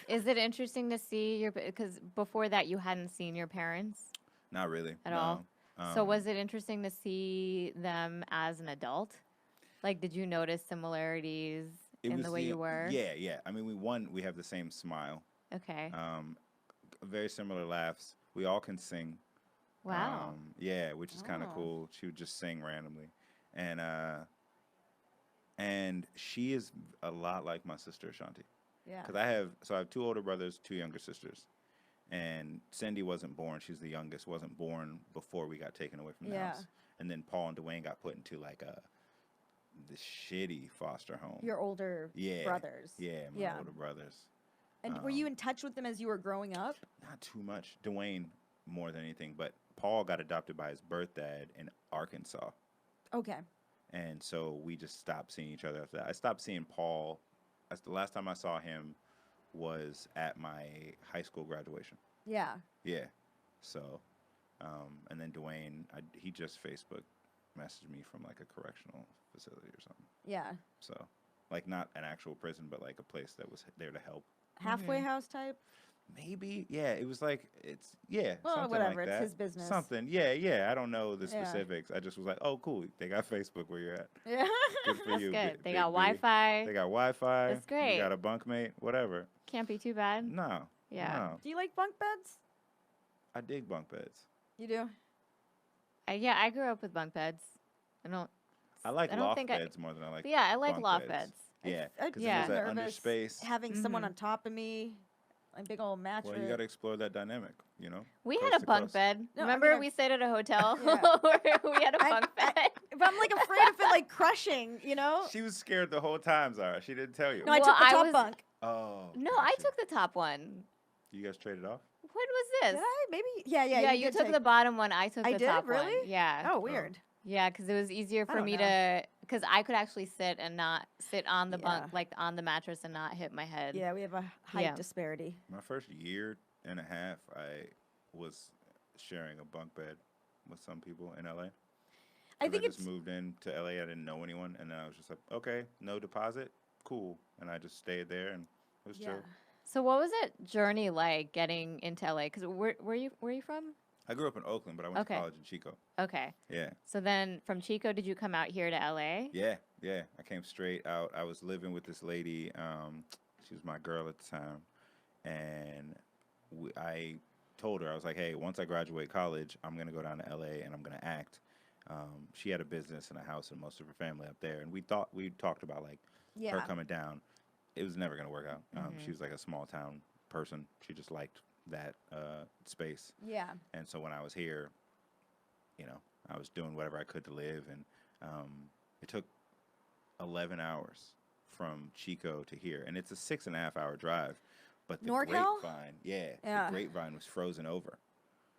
Is it interesting to see because before that you hadn't seen your parents Not really at all? So was it interesting to see them as an adult? Like, did you notice similarities in the way you were? Yeah. I mean, we have the same smile. Okay. Very similar laughs. We all can sing. Wow. Yeah, which is kind of cool. She would just sing randomly, and she is a lot like my sister Ashanti. Yeah. Because I have 2 older brothers, 2 younger sisters, and Cindy wasn't born. She's the youngest. Wasn't born before we got taken away from the house, and then Paul and Dwayne got put into like the shitty foster home. Your older brothers. Yeah, my older brothers. And were you in touch with them as you were growing up? Not too much. Dwayne more than anything, but Paul got adopted by his birth dad in Arkansas. Okay. And so we just stopped seeing each other after that. I stopped seeing Paul. The last time I saw him was at my high school graduation. Yeah. Yeah. So, and then Dwayne, he just Facebook messaged me from like a correctional facility or something. Yeah. So, like not an actual prison, but like a place that was there to help. Halfway house type? Maybe, yeah. It was like Well, something whatever. like that. It's his business. Something, yeah. I don't know the specifics. I just was like, oh, cool. They got Facebook where you're at. Yeah, Good for That's you. good. They Big got B. Wi-Fi. They got Wi-Fi. That's great. You got a bunkmate, whatever. Can't be too bad. No. Yeah. No. Do you like bunk beds? I dig bunk beds. You do. I grew up with bunk beds. I like loft beds more than I like. Yeah, I like bunk loft beds. beds. Yeah, I'd because be there's that nervous underspace. having someone on top of me, a big old mattress. Well, you got to explore that dynamic, you know? We Coast had a to bunk coast. bed. No, I Remember mean, we stayed at a hotel Yeah. where we had a bunk bed? But I'm like afraid of it like crushing, you know? She was scared the whole time, Zara. She didn't tell you. No, I Well, took the I top was- bunk. Oh. No, I gotcha. took the top one. You guys traded off? When was this? Did I? Maybe. Yeah. Yeah, you did took take- the bottom one. I took I the did? top one. Really? Yeah. Oh, weird. Yeah, because it was easier I for don't me know. to, because I could actually sit and not sit on the bunk, Yeah. like on the mattress and not hit my head. Yeah, we have a height Yeah. disparity. My first year and a half, I was sharing a bunk bed with some people in LA. I 'Cause think just it's moved into LA. I didn't know anyone, and then I was just like, okay, no deposit, cool, and I just stayed there, and it was chill. So what was it journey like getting into LA? Because where you from? I grew up in Oakland, but I went to college in Chico. Okay. Yeah, So then from Chico, did you come out here to LA? yeah. I came straight out. I was living with this lady. She was my girl at the time. And I told her, I was like, hey, once I graduate college, I'm going to go down to LA and I'm going to act. She had a business and a house and most of her family up there. And we talked about like her coming down. It was never going to work out. She was like a small town person. She just liked that space. Yeah. And so when I was here, you know, I was doing whatever I could to live. And it took 11 hours from Chico to here. And it's a 6.5 hour drive. But the NorCal? grapevine, the grapevine was frozen over.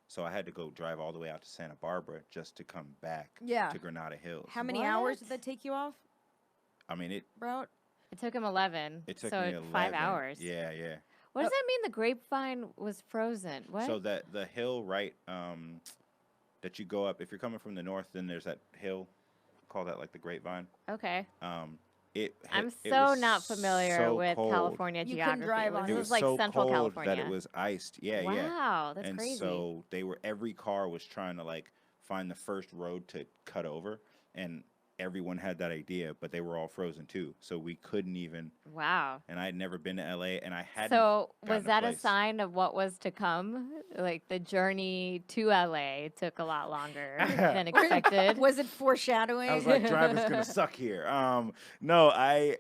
So I had to go drive all the way out to Santa Barbara just to come back to Granada Hills. How many hours did that take you off? I mean, it took him 11. It took so me 11. 5 hours. Yeah. What does that mean? The grapevine was frozen. What? So that the hill right that you go up, if you're coming from the north, then there's that hill, call that like the grapevine. Okay. I'm so not familiar with cold. California You geography. couldn't drive on This it. was like so Central cold California. that it was iced. Yeah. Wow, that's and crazy. So every car was trying to like find the first road to cut over, and everyone had that idea, but they were all frozen too. So we couldn't even. Wow. And I had never been to LA, and I hadn't. So gotten was that a place. sign of what was to come? Like the journey to LA took a lot longer than expected. Was it foreshadowing? I was like, driving's gonna suck here. No, I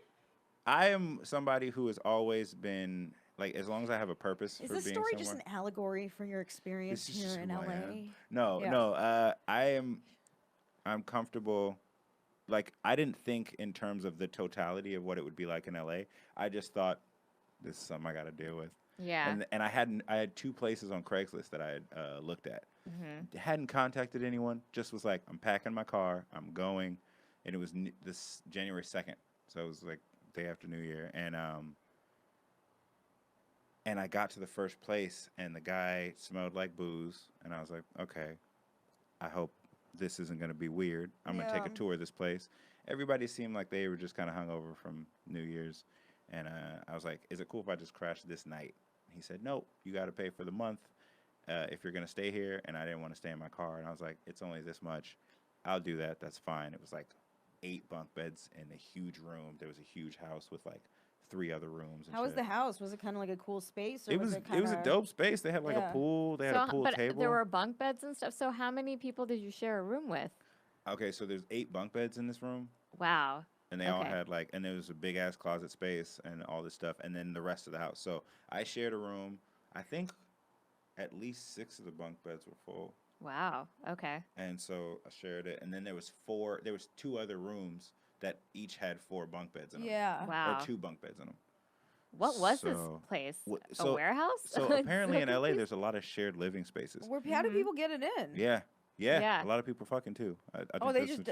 am somebody who has always been like, as long as I have a purpose Is for this being story somewhere. just an allegory for your experience This is here just in who I LA? am. No, Yeah. I'm comfortable. Like, I didn't think in terms of the totality of what it would be like in LA. I just thought, this is something I got to deal with. Yeah. And I had 2 places on Craigslist that I had looked at. Hadn't contacted anyone. Just was like, I'm packing my car. I'm going. And it was this January 2nd. So it was like day after New Year. And I got to the first place, and the guy smelled like booze. And I was like, okay, I hope this isn't going to be weird. I'm going to take a tour of this place. Everybody seemed like they were just kind of hungover from New Year's. And I was like, is it cool if I just crash this night? He said, nope, you got to pay for the month if you're going to stay here. And I didn't want to stay in my car. And I was like, it's only this much. I'll do that. That's fine. It was like 8 bunk beds in a huge room. There was a huge house with like 3 other rooms. And How was shit. the house? Was it kind of like a cool space? Or It was a dope space. They had like a pool. They had a pool but table. there were bunk beds and stuff. So how many people did you share a room with? Okay, so there's 8 bunk beds in this room. Wow. And they all had like, and there was a big ass closet space and all this stuff, and then the rest of the house. So I shared a room. I think at least 6 of the bunk beds were full. Wow. Okay. And so I shared it, and then there was 2 other rooms that each had 4 bunk beds in them. Yeah. Wow. Or 2 bunk beds in them. What was this place? A warehouse? So apparently in LA, there's a lot of shared living spaces. How do people get it in? Yeah. A lot of people fucking too.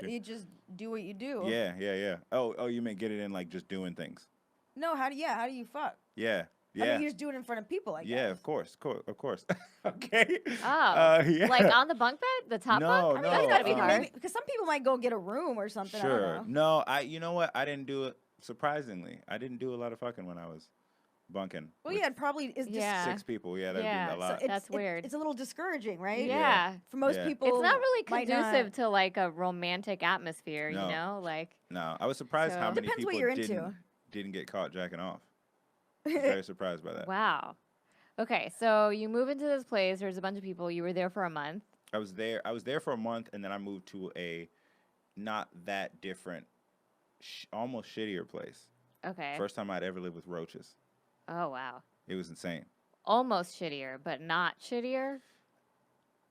They just do what you do. Yeah. Oh, you may get it in like just doing things. No, how do you fuck? Yeah. I mean, you just do it in front of people, I guess. Yeah, of course. Okay. Oh, yeah. like on the bunk bed, the top bunk. No, That's gotta be hard. Because some people might go get a room or something. Sure. I don't know. No, you know what? I didn't do it. Surprisingly, I didn't do a lot of fucking when I was bunking. Well, yeah, it probably is just 6 people. Yeah, that'd be a lot. So That's weird. It's a little discouraging, right? Yeah. For most people, It's not really might conducive not. to like a romantic atmosphere, No. you know? Like No, I was surprised how many Depends what people you're didn't get caught jacking off. I was very surprised by that. wow. Okay, so you move into this place, there's a bunch of people, you were there for a month. I was there for a month, and then I moved to a not that different, almost shittier place. Okay. First time I'd ever lived with roaches. Oh, wow. It was insane. Almost shittier, but not shittier?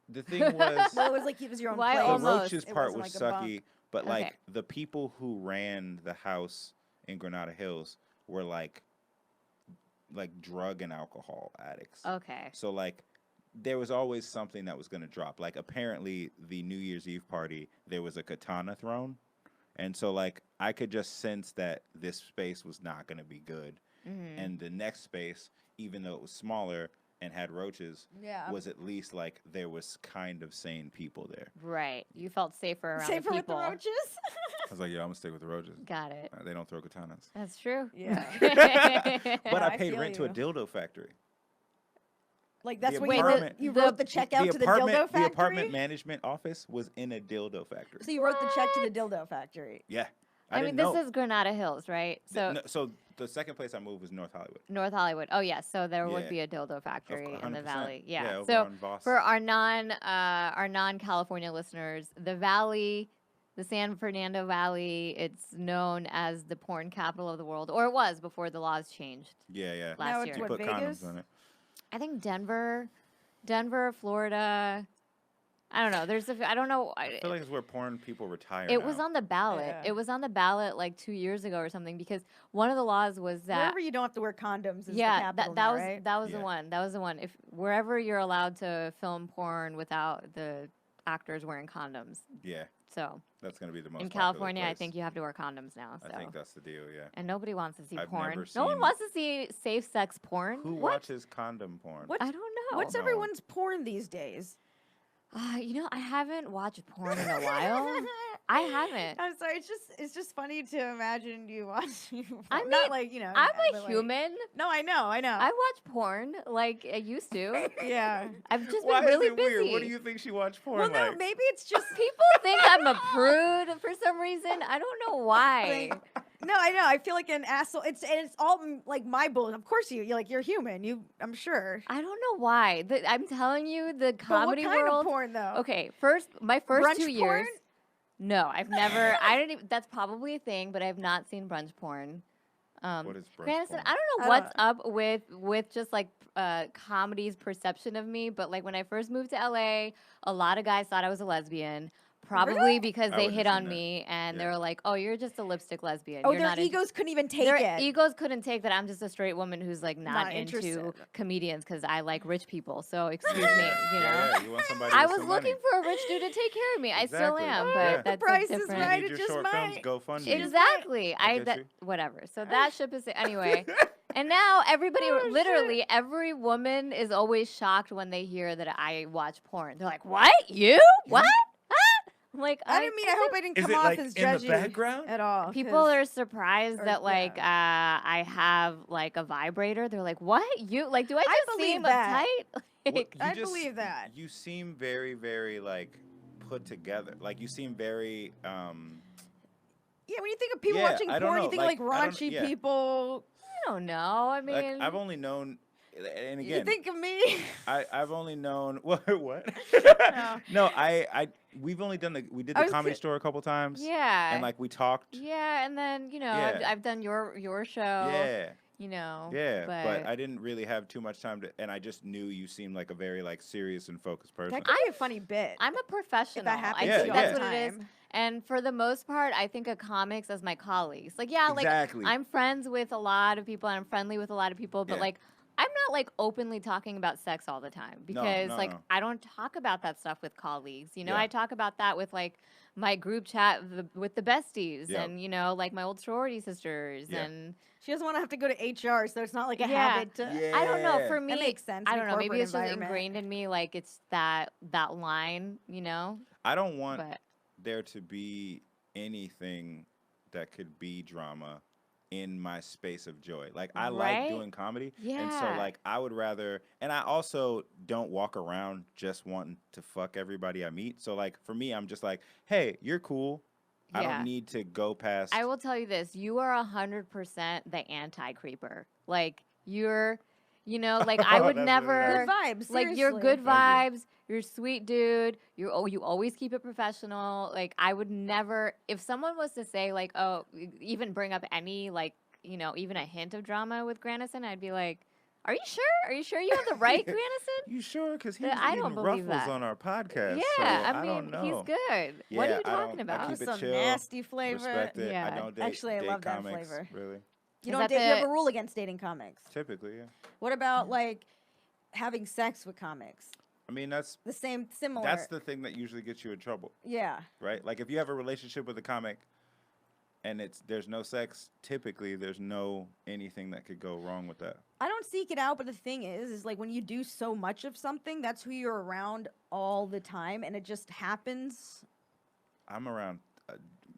The thing was, Well, it was your own Why place. the almost? roaches It part wasn't was like a bunk. sucky, but Okay. like the people who ran the house in Granada Hills were like drug and alcohol addicts. Okay. So like there was always something that was going to drop. Like apparently the New Year's Eve party, there was a katana thrown. And so like I could just sense that this space was not going to be good. Mm-hmm. And the next space, even though it was smaller and had roaches, was at least like there was kind of sane people there. Right. You felt safer around Safer the with the people. roaches? I was like, yeah, I'm going to stick with the roaches. Got it. They don't throw katanas. That's true. Yeah. But I I paid feel rent to a you. dildo factory. Like, that's The what apartment- you wrote the check out to the dildo factory? The apartment management office was in a dildo factory. So you wrote the check to the dildo factory. Yeah. I mean, didn't this know. is Granada Hills, right? So So the second place I moved was North Hollywood. North Hollywood. Oh yes, so there would Yeah. be a dildo factory in the 100%. Valley. Yeah, Yeah. over So on Voss. for our non-California listeners, the Valley, the San Fernando Valley, it's known as the porn capital of the world, or it was before the laws changed. Yeah. Last Now year. it's You what, put Vegas? condoms on it. I think Denver, Florida. I don't know. I don't know. I feel like it's where porn people retire. It was now. on the ballot. Yeah. It was on the ballot like 2 years ago or something because one of the laws was that Wherever you don't have to wear condoms is the yeah, capital that now, was right? that was Yeah. the one. That was the one. If wherever you're allowed to film porn without the actors wearing condoms. Yeah, So that's gonna be the most. in popular California, I place. think you have to wear condoms now. So I think that's the deal. Yeah. and nobody wants to see I've porn. never No one seen- wants to see safe sex porn. Who what? watches condom porn? What- I don't know. What's No. everyone's porn these days? I haven't watched porn in a while. I haven't. I'm sorry. It's just funny to imagine you watching. I not mean, like, you know. I'm but a like- human. No, I know. I watch porn like I used to. Yeah. I've just Why been really is it busy. weird? What do you think she watched porn Well, no, like? maybe it's just. People think I'm a prude for some reason. I don't know why. No, I know. I feel like an asshole. It's all like my bull. Of course, you're human. I'm sure. I don't know why. I'm telling you, the But what comedy kind world. of porn though? Okay, my first Brunch 2 years. porn? No, I've never. I didn't. Even, that's probably a thing, but I've not seen brunch porn. What is brunch Granison, porn? I don't know I what's don't- up with just like comedy's perception of me, but like when I first moved to LA, a lot of guys thought I was a lesbian. Probably Really? because I they wouldn't hit have on seen that. me and they Yeah. were like, "Oh, you're just a lipstick lesbian." Oh, You're their not egos couldn't even take their it. egos couldn't take that I'm just a straight woman who's like not, Not into interested. comedians because I like rich people. So excuse me, you know. Yeah, you want somebody I with was some looking money. for a rich dude to take care of me. I still Exactly. am, Yeah. but The that's price a is different. right. You it need your just short might. films, go fund you. Exactly. I get you. Whatever. So that ship is anyway. And now everybody, Oh, literally every woman is always shocked when they hear that I watch porn. They're like, "What? You? What?" I'm like, I didn't mean. I hope I didn't Is come it off like as in the judgy background? at all. People 'cause- are surprised or- that like yeah. I have like a vibrator. They're like, "What? You like? Do I just believe seem that. uptight?" What- Like, you I just- believe that. You seem very, very like put together. Like you seem very. Yeah, when you think of people Yeah, watching I don't porn, you know, think like, like I don't- raunchy yeah. people. I don't know. I mean, Like I've only known, and You again, think of me? I've only known what? No. No, we've only done we did I the was comedy ki- store a couple times. yeah, And like we talked. yeah, and then Yeah. I've done your show. Yeah. Yeah, But I didn't really have too much time to, and I just knew you seemed like a very like serious and focused person. That could be a funny bit. I'm a professional. happens I Yeah, think that's yeah. what it is. time. And for the most part, I think of comics as my colleagues. Like, yeah, Exactly. like I'm friends with a lot of people and I'm friendly with a lot of people, but Yeah. like I'm not like openly talking about sex all the time because like no. I don't talk about that stuff with colleagues. You know, Yeah. I talk about that with like my group chat with the besties Yep. and like my old sorority sisters Yeah. and She doesn't want to have to go to HR, so it's not like a Yeah. habit. To, I don't know. Yeah. For me, That makes sense. I in a don't know. Maybe corporate it's just environment. ingrained in me. Like it's that line, I don't want But there to be anything that could be drama in my space of joy. Like I like Right? doing comedy. And so Yeah. like I would rather, and I also don't walk around just wanting to fuck everybody I meet. So like for me, I'm just like, hey, you're cool. I Yeah. don't need to go past. I will tell you this: you are 100% the anti-creeper. Like you're, like I would That's really never. Good vibes. Like you're seriously. good Thank vibes. You're a sweet dude. You always keep it professional. Like I would never, if someone was to say like, oh, even bring up any like, even a hint of drama with Granison, I'd be like, are you sure? Are you sure you have the right Granison? You sure? Because he Yeah, was I eating don't believe ruffles that. on our podcast. Yeah, so I mean, don't know. he's good. What Yeah, are you I talking don't- I about? keep it Some chill, nasty flavor. Respect it. Yeah. I don't date, Actually, I date love that comics, flavor. really. You Is don't that date, you have the- a rule against dating comics. Typically, yeah. What about like having sex with comics? I mean, that's Similar. that's the thing that usually gets you in trouble, Yeah. right? Like if you have a relationship with a comic and there's no sex, typically there's no anything that could go wrong with that. I don't seek it out, but the thing is like when you do so much of something, that's who you're around all the time, and it just happens. I'm around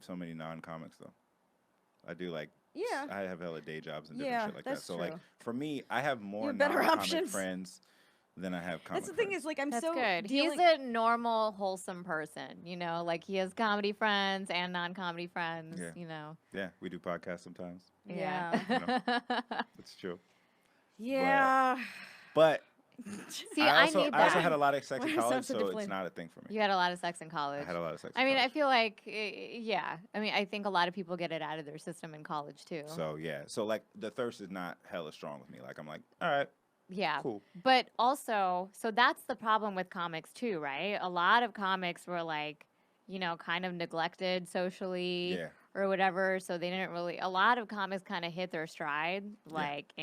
so many non-comics though. I do like Yeah. I have hella day jobs and different Yeah, shit like that. that's So like true. for me, I have more You're a better non-comic options. friends than I have comic That's the thing friends. is, like, I'm That's so good. dealing. He's a normal, wholesome person. You know, like he has comedy friends and non-comedy friends. Yeah. You know. Yeah, we do podcasts sometimes. Yeah. It's true. Yeah. But See, I I also, need I also that. had a lot of sex in Why does it college, sound so so it's deflated? not a thing for me. You had a lot of sex in college. I had a lot of sex. I in mean, I college. feel like, yeah. I mean, I think a lot of people get it out of their system in college too. So yeah, so like the thirst is not hella strong with me. Like I'm like, all right, Yeah. cool. But also, so that's the problem with comics too, right? A lot of comics were like, you know, kind of neglected socially Yeah. or whatever. So they didn't really, a lot of comics kind of hit their stride like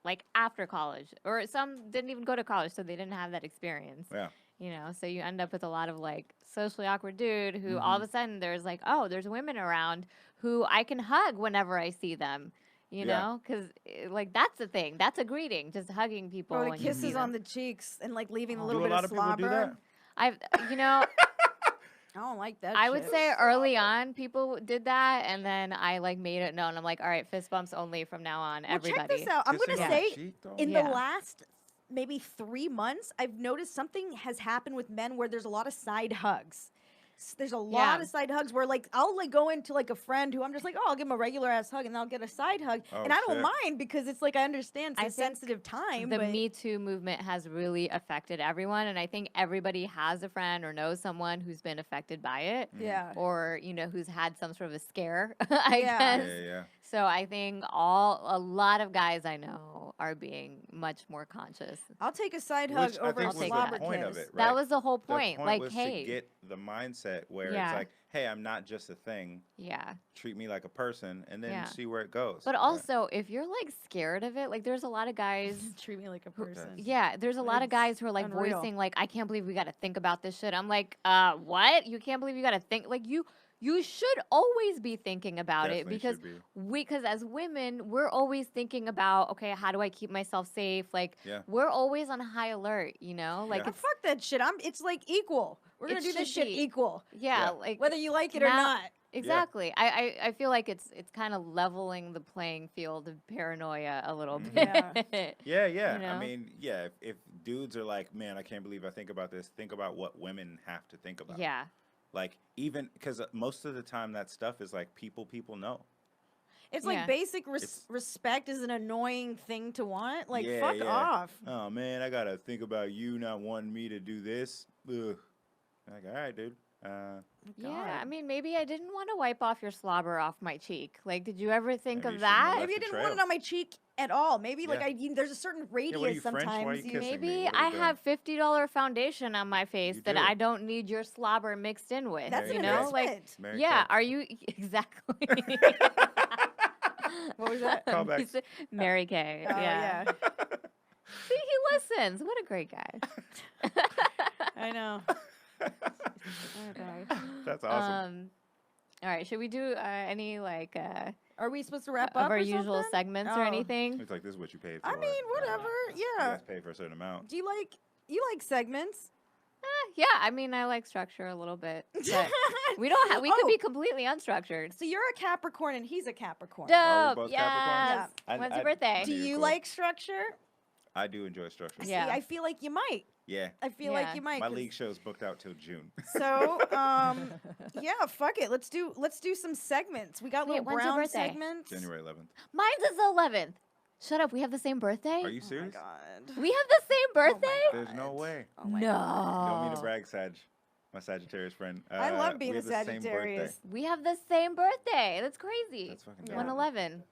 like after college, or some didn't even go to college. So they didn't have that experience. Yeah. You know, so you end up with a lot of like socially awkward dude who all of a sudden there's like, oh, there's women around who I can hug whenever I see them. You Yeah. know, because like that's the thing. That's a greeting, just hugging people. Or the when you see kisses them. on the cheeks and like leaving a Oh. little Do a bit lot of of people do slobber. that? I've, you know, I don't like that. I would shit. say early on people did that, and then I like made it known. I'm like, all right, fist bumps only from now on. Well, Everybody. check this out. I'm Kissing gonna on the say cheek, though? in Yeah. the last maybe 3 months, I've noticed something has happened with men where there's a lot of side hugs. There's a lot Yeah. of side hugs where like I'll like go into like a friend who I'm just like, oh, I'll give him a regular ass hug and then I'll get a side hug, Oh, and I don't shit. mind because it's like I understand it's I a think sensitive time. The but Me Too movement has really affected everyone, and I think everybody has a friend or knows someone who's been affected by it, yeah, or you know, who's had some sort of a scare. I Yeah. guess. Yeah. So I think a lot of guys I know are being much more conscious. I'll take a side hug Which I over think a was take slobber the point kiss. of it, right? That was the whole The point. Like, was hey, to get the mindset where Yeah. it's like, hey, I'm not just a thing. yeah. Treat me like a person, and then Yeah. see where it goes. But Yeah. also, if you're like scared of it, like there's a lot of guys. Treat me like a person. Yeah, there's a lot of It's guys who are like unreal. voicing like, I can't believe we got to think about this shit. I'm like, what? You can't believe you got to think like you should always be thinking about it Definitely because should be. because as women, we're always thinking about, okay, how do I keep myself safe? Like Yeah. we're always on high alert, you know? Like Yeah. Ah, fuck that shit. It's like equal. We're gonna It do this should shit be. equal, yeah, Yeah. like whether you like it or now- not. exactly. I feel like it's kind of leveling the playing field of paranoia a little Mhm. bit. Yeah, yeah. You know? I mean, yeah. If dudes are like, man, I can't believe I think about this. Think about what women have to think about. Yeah. Like even because most of the time that stuff is like people know. It's like Yeah. basic It's- respect is an annoying thing to want. Like, Yeah, fuck yeah. off. Oh man, I gotta think about you not wanting me to do this. Ugh. Like, all right, dude. Yeah, I mean, maybe I didn't want to wipe off your slobber off my cheek. Like, did you ever think Maybe you of shouldn't have that? left Maybe I the didn't want it trail. on my cheek at all. Maybe like Yeah. there's a certain radius you French? Why are sometimes. you kissing me? Maybe What are you I doing? have $50 foundation on my face You that do. I don't need your slobber mixed in with. That's There an you you go. know, like investment. Mary yeah. Kay. Are you exactly? What was that? Callbacks. He said- Mary Kay. Oh, yeah. yeah. See, he listens. What a great guy. I know. That's awesome. All right. Should we do any like Are we supposed to wrap of up our or usual something? segments or Oh. anything? It's like this is what you paid for. I mean, whatever. You Yeah. guys pay for a certain amount. Do you like segments? Yeah. I mean, I like structure a little bit. But we don't. We could Oh. be completely unstructured. So you're a Capricorn and he's a Capricorn. Oh, we're Dope. both Yes. Capricorns? I- When's I- your birthday? Do knew you cool. like structure? I do enjoy structure. See, Yeah. I feel like you might. Yeah. I feel Yeah. like you might. My 'cause- league show's booked out till June. So, yeah, fuck it. Let's do some segments. We got Wait, little when's your brown birthday? segments. January 11th. Mine's is the 11th. Shut up. We have the same birthday. Are you Oh my serious? god. We have the same birthday. There's no way. Oh my no. God. Don't mean to brag, Sag. My Sagittarius friend. I love being we a have the same birthday. Sagittarius. We have the same birthday. That's crazy. That's fucking Yeah. dope. 111.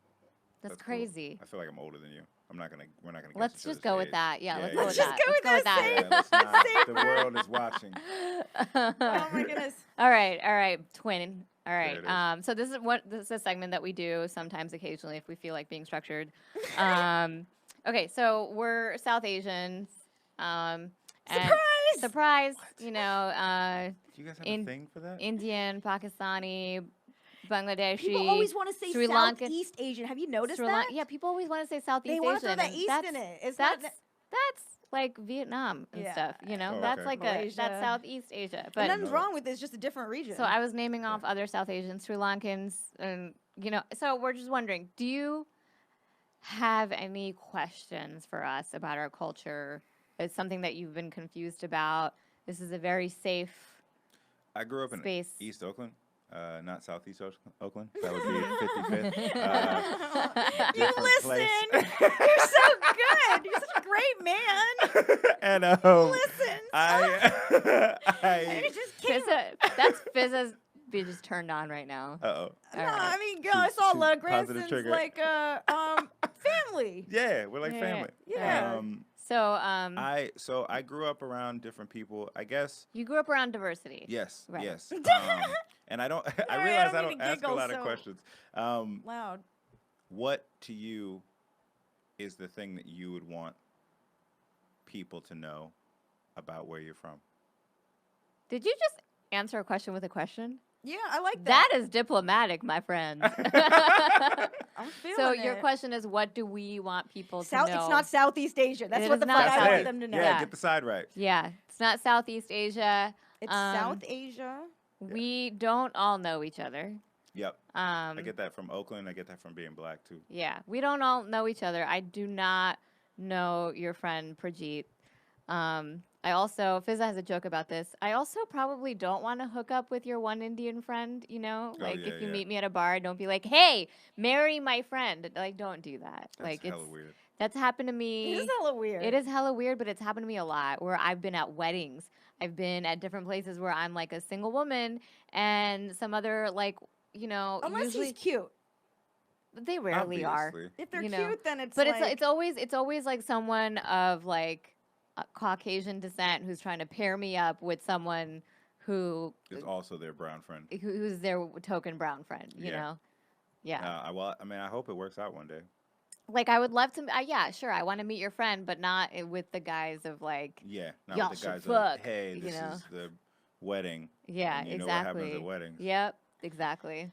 That's cool. cray. I feel like I'm older than you. We're not gonna. Guess Let's into just this go with age. that. Yeah, let's yeah, go Let's with just that. go with Let's that. go Yeah, let's not. Same The world is watching. Oh my goodness. All right, twin. All There it right. is. So this is a segment that we do sometimes, occasionally, if we feel like being structured. Okay, so we're South Asians. And Surprise! Surprise! You know, Do you guys have In- a thing for that? Indian, Pakistani, Bangladeshi. People always want to say Sri Lankan- Southeast Asian. Have you noticed Sri that? Lan- yeah, people always want to say Southeast They Asian. want to throw that and East that's, in it. It's that's not. that's like Vietnam and Yeah. stuff. You know, Oh, that's okay. like Malaysia. that's Southeast Asia. But But nothing's wrong with it. It's just a different region. so I was naming off other South Asians, Sri Lankans, and you know. So we're just wondering, do you have any questions for us about our culture it's something that you've been confused about. This is a very safe I grew up in space. East Oakland, not Southeast Oakland. That would be 55th. You different listen. place. You're so good. You're such a great man. And Listen. I You just came. That's Fizza's be just turned on right now. Uh-oh. No, All right. I mean, girl, it's all love. Positive Granison's trigger. like family. Yeah, we're like Yeah. family. Yeah. So I grew up around different people. I guess you grew up around diversity. yes, Right. yes. And I don't. I Sorry, I realize don't I mean don't to ask a giggle lot of so questions. Loud. What to you is the thing that you would want people to know about where you're from? Did you just answer a question with a question? Yeah, I like That that. is diplomatic, my friend. I'm feeling So it. your question is, what do we want people to South, know? it's not Southeast Asia. That's It what is the not fuck I South- want them to know. Yeah, get the side right. Yeah, it's not Southeast Asia. It's Um, South Asia. We don't all know each other. Yep. Um, I get that from Oakland. I get that from being black too. Yeah, we don't all know each other. I do not know your friend Prajit. I also, Fizza has a joke about this. I also probably don't want to hook up with your one Indian friend, you know? Oh, Like, yeah, if you yeah. meet me at a bar, don't be like, hey, marry my friend. Like, don't do that. That's like, hella it's weird. that's happened to me. It is hella weird. It is hella weird, but it's happened to me a lot where I've been at weddings. I've been at different places where I'm like a single woman and some other, like, you know, Unless usually he's cute. they rarely are. Obviously. If they're You know, cute, then it's But like, it's always like someone of like Caucasian descent who's trying to pair me up with someone who It's also their brown friend. who's their token brown friend. You Yeah. know, yeah. Well, I mean, I hope it works out one day. Like I would love to. Yeah, sure. I want to meet your friend, but not with the guys of like. Yeah, not Y'all with the should guys fuck, of, hey, you this know? is the wedding. Yeah, and you exactly. know what happens at weddings. Yep, exactly.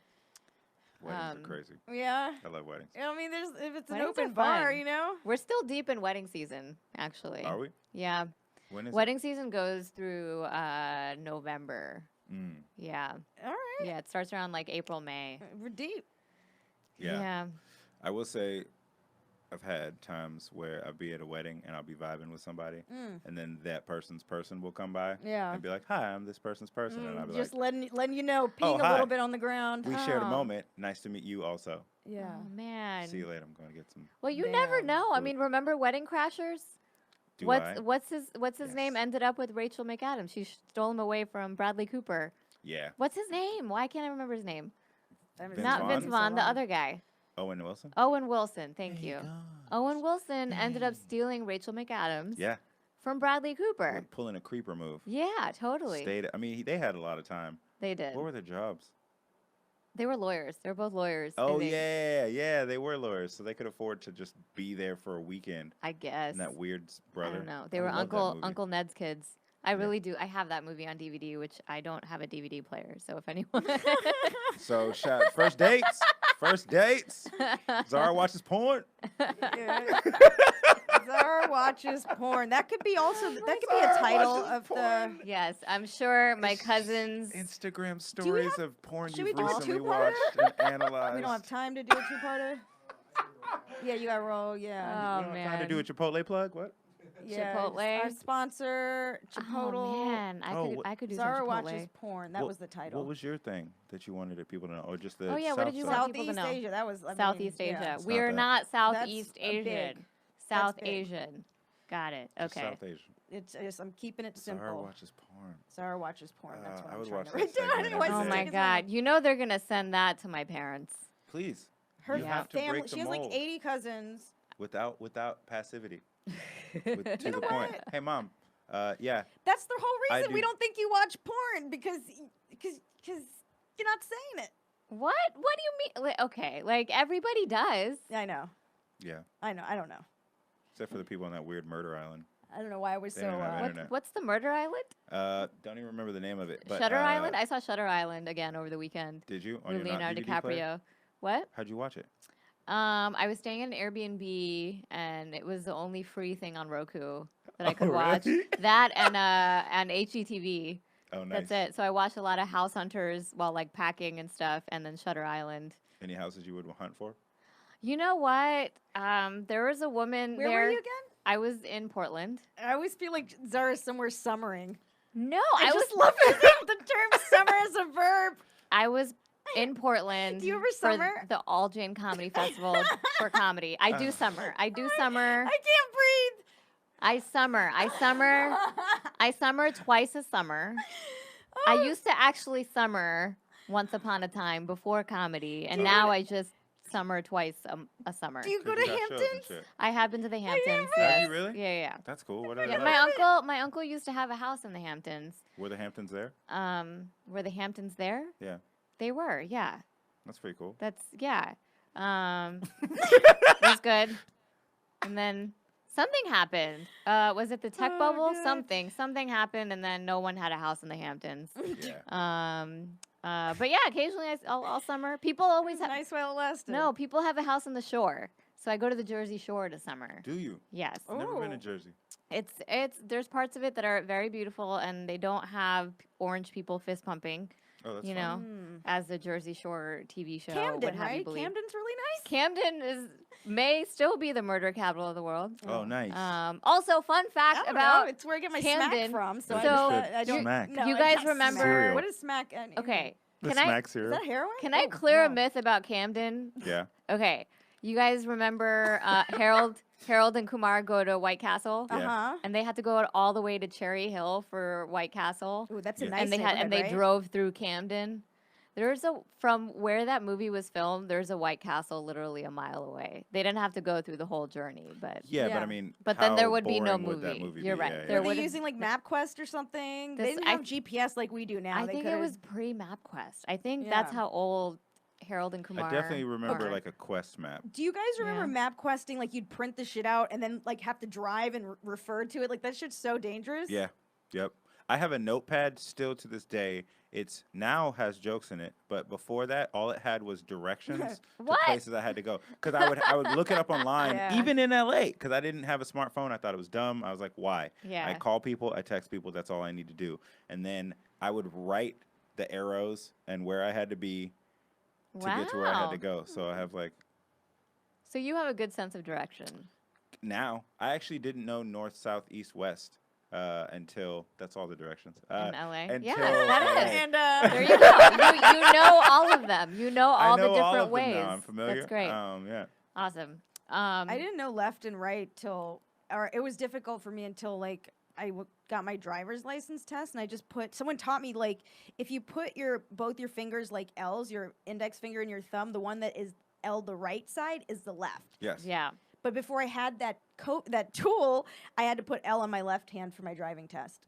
Weddings are crazy. yeah. I love weddings. I mean, if it's an Weddings open are bar, fun. you know. We're still deep in wedding season, actually. Are we? Yeah, When is wedding season goes through November. it? Yeah, All right. yeah. It starts around like April, May. We're deep. Yeah. I will say I've had times where I'll be at a wedding and I'll be vibing with somebody, and then that person's person will come by Yeah. and be like, hi, I'm this person's person. And I'll be Just like, letting you know, peeing a hi. little bit on the ground. we shared a Oh. moment. Nice to meet you also. Yeah. Oh man. See you later. I'm going to get some. Well, you never Damn. know. I Food. mean, remember Wedding Crashers? Do I? What's his name? Yes. Ended up with Rachel McAdams. She stole him away from Bradley Cooper. Yeah. What's his name? Why can't I remember his name? Vince Not Vaughn? Vince Vaughn, the other guy. Owen Wilson? Owen Wilson. Thank you. Hey, God. Owen Wilson ended up stealing Rachel McAdams Yeah. from Bradley Cooper. Like pulling a creeper move. Yeah, totally. Stayed. I mean, they had a lot of time. They did. What were their jobs? They were lawyers. They were both lawyers. I Oh, think. yeah. They were lawyers, so they could afford to just be there for a weekend. I guess. And that weird I brother. don't know. They I were love that movie. Uncle Ned's kids. I really do. I have that movie on DVD, which I don't have a DVD player. So if anyone, So, first dates. First dates. Zara watches porn. Yeah. Zara watches porn. That could be also. That could be a Zara title watches of the. porn. yes, I'm sure my cousins. Instagram stories have- of porn should you've we do a recently two-parter? watched and analyzed. We don't have time to do a two-parter. Yeah, you got to roll. Yeah. Oh You don't have man. time to do a Chipotle plug? What? Yeah, Chipotle. Our sponsor, Chipotle. Oh man, I could do Zara some Chipotle. watches porn. That was the title. What was your thing that you wanted people to know, or just the? Oh, yeah, what did South you side? want people to Southeast know? Asia. That was I mean, Southeast yeah. Asia. It's We not are that. not Southeast That's a big. Asian. That's South big. Asian. Got it. Just Okay. South Asian. It's just I'm keeping it simple. Zara watches porn. Zara watches porn. That's what I I'm would trying watch to that write down. segment Anyway, every Oh day. my it's God. You know they're gonna send that to my parents. Please. Her You have to family. break the She has like mold. 80 cousins. Without passivity. To know the point. what? Hey, mom. Yeah. That's the whole I reason we do- don't think you watch porn because you're not saying it. What? What do you mean? Okay, like everybody does. I know. Yeah. I know. I don't know. Except for the people on that weird murder island. I don't know why I was They so. don't have internet. What's the Murder Island? Don't even remember the name of it. But, Shutter Island. I saw Shutter Island again over the weekend Did you? On with your not Leonardo DVD player? DiCaprio. What? How'd you watch it? I was staying in an Airbnb, and it was the only free thing on Roku that I could Oh, watch. really? That and HGTV. Oh, nice. That's it. So I watched a lot of House Hunters while like packing and stuff, and then Shutter Island. Any houses you would hunt for? You know what? There was a woman Where there. were you again? I was in Portland. I always feel like Zara's somewhere summering. No, I I was just love using the term summer as a verb. I was in Portland Do you ever for summer? the All Jane Comedy Festival for comedy. I do summer. I do summer. I can't breathe. I summer. I summer twice a summer. I used to actually summer once upon a time before comedy, and now I just summer twice a summer. Do you go to You got shows and Hamptons? shit. I have been to the Hamptons. really? Have Yes. you really? Yeah. That's cool. What are Yeah, they my like? uncle used to have a house in the Hamptons. Were the Hamptons there? Were the Hamptons there? Yeah. They were, yeah. That's pretty cool. That's yeah. It was good. And then something happened. Was it the tech bubble? God. Something happened, and then no one had a house in the Hamptons. Yeah. But yeah, occasionally all summer. People always have Nice while it lasted. no. People have a house on the shore, so I go to the Jersey Shore to summer. Do you? Yes, I've never been to Oh. Jersey. it's there's parts of it that are very beautiful, and they don't have orange people fist pumping. Oh, that's You fun. know, Mm. as the Jersey Shore TV show would Camden, have you right? believe. Camden's really nice. Camden may still be the murder capital of the world. Oh, nice. Also, fun I fact don't about know. It's where I get my Camden. smack from. So, So, I don't. Smack. No, You I guys can't remember- smack. Cereal. What is smack? okay. The Can I snack Is cereal. that heroin? can I Oh, clear a no. myth about Camden? Yeah. Okay, you guys remember Harold and Kumar go to White Castle, Yeah. Uh-huh. and they had to go all the way to Cherry Hill for White Castle, Ooh, that's a Yeah. nice and they neighborhood, right? drove through Camden. From where that movie was filmed, there's a White Castle literally a mile away. They didn't have to go through the whole journey, but Yeah, but Yeah. I mean, But then there how would be no boring would that movie. movie You're be? right. Yeah, yeah. There Were they would've- using like MapQuest or something? This- They didn't I have GPS like we do now. I They think it could've- was pre-MapQuest. I think that's Yeah. how old Harold and Kumar. I definitely remember are. like a quest map. Do you guys remember MapQuesting? Like you'd print the shit out and then like have to drive and refer to it. Like that shit's so dangerous. Yeah. Yep. I have a notepad still to this day. It's now has jokes in it, but before that, all it had was directions What? to places I had to go. Because I would look it up online, Yeah. even in LA, because I didn't have a smartphone. I thought it was dumb. I was like, why? Yeah. I call people, I text people. That's all I need to do. And then I would write the arrows and where I had to be to get to where I had to go. So I have like So you have a good sense of direction. now. I actually didn't know north, south, east, west until that's all the directions. In LA? Yeah, until that LA. is. And There you go. You know all of them. You know all I know the different all of them ways. now. I'm familiar. That's great. Yeah. Awesome. I didn't know left and right or it was difficult for me until like I got my driver's license test, and I just someone taught me like if you put both your fingers like L's, your index finger and your thumb, the one that is L the right side is the left. Yes. Yeah. But before I had that tool, I had to put L on my left hand for my driving test.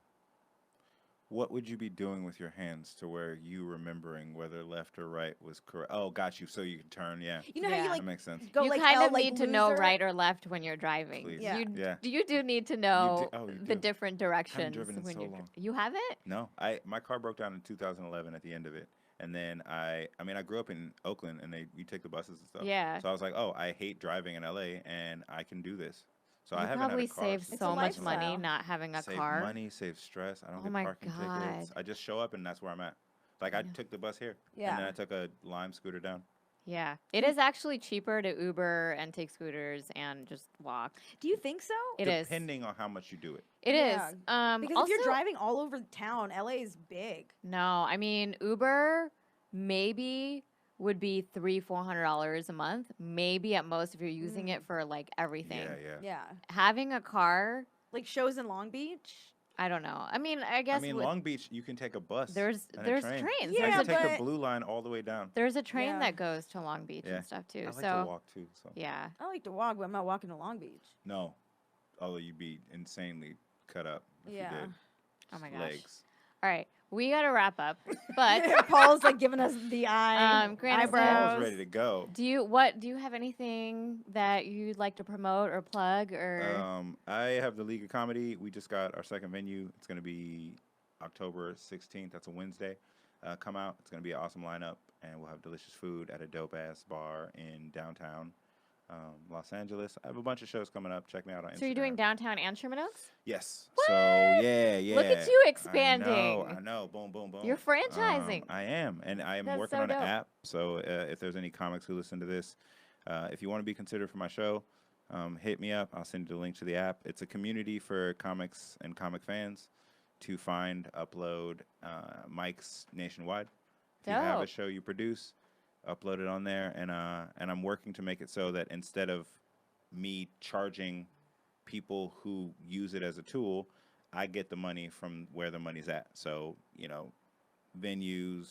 What would you be doing with your hands to where you remembering whether left or right was correct? Oh, got you. So you can turn. Yeah. You know how Yeah. you That like makes sense. go You like kind L, of like need to know loser? right or left when you're driving. Please. Yeah. Yeah. You do need to know oh, you the do. different directions driven in when so you're. long. You haven't? No, my car broke down in 2011 at the end of it, and then I grew up in Oakland, and you take the buses and stuff. Yeah. So I was like, oh, I hate driving in LA, and I can do this. So I You haven't probably had a car. save since It's a so much money lifestyle. not having a save car. money, save stress. I don't Oh get my parking tickets. God. I just show up, and that's where I'm at. Like I took the bus here, and then Yeah. I took a Lime scooter down. Yeah. It is actually cheaper to Uber and take scooters and just walk. Do you think so? It is. Depending on how much you do it. It is. Yeah. Because Also, if you're driving all over town, LA is big. no, I mean Uber maybe would be $300-400 a month, maybe at most if you're using it for like everything. Yeah. Yeah. Having a car, Like shows in Long Beach. I don't know. I mean, I guess I mean, with- Long Beach, you can take a bus. there's and a there's train. trains. Yeah, I there's can a take but- the blue line all the way down. there's a train Yeah. that goes to Long Beach Yeah. and stuff too. I like so to walk too. So yeah. I like to walk, but I'm not walking to Long Beach. no, although you'd be insanely cut up if Yeah. you did. Oh my Just gosh. Legs. All right, we gotta wrap up. But Paul's like giving us the eye. Granison- eyebrows. Paul's ready to go. do you have anything that you'd like to promote or plug or I have the League of Comedy. We just got our second venue. It's going to be October 16th. That's a Wednesday. Come out. It's going to be an awesome lineup, and we'll have delicious food at a dope-ass bar in downtown Los Angeles. I have a bunch of shows coming up. Check me out on Instagram. so you're doing downtown and Sherman Oaks? Yes. So, yeah. Look at you I expanding. know. Boom, boom, boom. You're franchising. I am, and I am That's working so on an dope. app. So if there's any comics who listen to this, if you want to be considered for my show, hit me up. I'll send you the link to the app. It's a community for comics and comic fans to find, upload mics nationwide. If you have a Dope. show you produce, upload it on there, and I'm working to make it so that instead of me charging people who use it as a tool, I get the money from where the money's at. So, venues,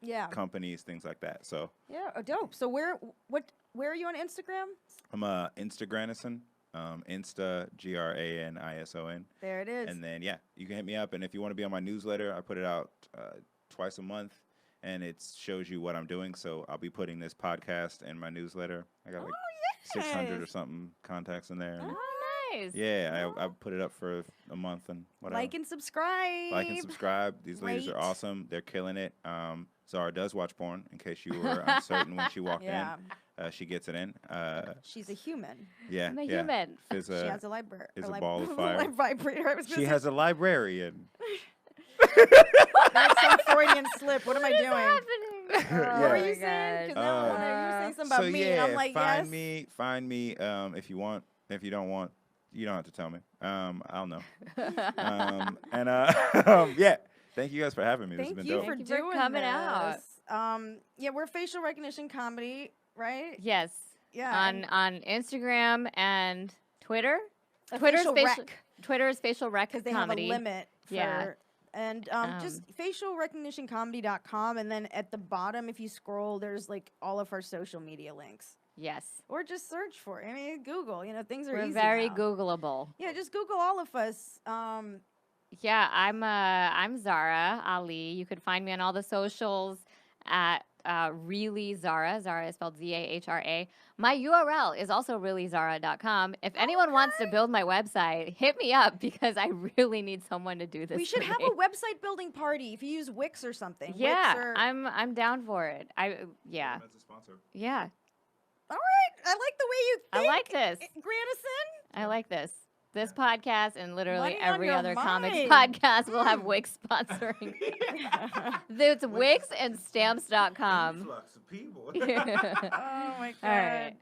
Yeah. companies, things like that. So Yeah. Oh, dope. So where are you on Instagram? I'm Insta Granison, Insta Granison. There it is. And then, yeah, you can hit me up. And if you want to be on my newsletter, I put it out twice a month, and it shows you what I'm doing. So I'll be putting this podcast in my newsletter. I got like 600 or yes. something contacts in there. And Oh, nice. yeah, I put it up for a month and whatever. Like and subscribe. Like and subscribe. These ladies are Rate. awesome. They're killing it. Zara does watch porn, in case you were uncertain when she walked Yeah. in. She gets it in. She's a human. Yeah, I'm a yeah. human. Fizz, She has a library. is a ball of fire. Vibrator. I was gonna She say has a librarian. that's some Freudian slip. What am I What is doing? happening? What Yeah. were Oh you my saying? 'Cause God. now you were saying something about so me, yeah, and I'm like, find yes. me if you want. If you don't want, you don't have to tell me. I'll know. Yeah, thank you guys for having me. This has Thank been you dope. for Thank you for doing coming out. this. Yeah, we're facial recognition comedy, right? Yes. Yeah. On Instagram and Twitter. A Twitter's facial facial rec. Twitter's facial rec Because they comedy. have a limit for Yeah. and just facialrecognitioncomedy.com, and then at the bottom if you scroll there's like all of our social media links, Yes. or just search for it. I mean, Google, things are We're easy very now. Googleable. Yeah, just Google all of us. Yeah, I'm Zara Ali. You could find me on all the socials at really Zara. Zara is spelled Zahra. My URL is also reallyzara.com. If anyone wants to build my website, hit me up because I really need someone to do this. We should for have me. a website building party if you use Wix or something. Yeah, Wix or, I'm down for it. Yeah. As a sponsor. Yeah. all right. I like the way you I think. like this. Granison. I like this. This podcast and literally Money on every your other comics mind. podcast will have Wix sponsoring. It's Wix and stamps.com. Influx of people. Oh my god. All right.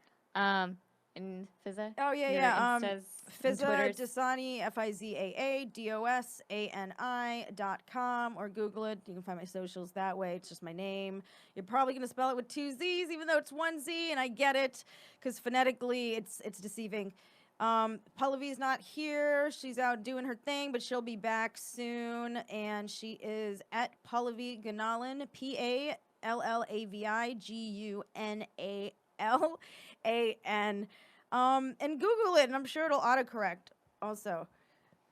And Fizza? Oh yeah, Your yeah. Instas and Fizza Twitters? Dasani, FIZAADOSANI.com, or Google it. You can find my socials that way. It's just my name. You're probably gonna spell it with 2 Z's, even though it's 1 Z, and I get it, because phonetically it's deceiving. Pallavi's not here. She's out doing her thing, but she'll be back soon, and she is at Pallavi Gunalan, PALLAVIGUNALAN. And Google it, and I'm sure it'll autocorrect also.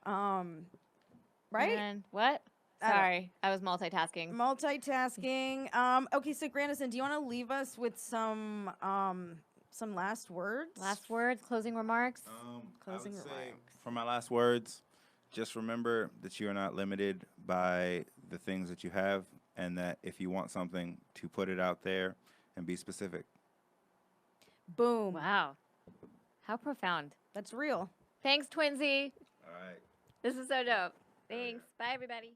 Right? And what? I don't- Sorry, I was multitasking. Multitasking. Okay, so Granison, do you want to leave us with some last words? Last words, closing remarks. Closing I would say, remarks. for my last words, just remember that you are not limited by the things that you have, and that if you want something, to put it out there and be specific. Boom. Wow. How profound. That's real. Thanks, Twinsy. All right. This is so dope. Thanks. Bye, everybody.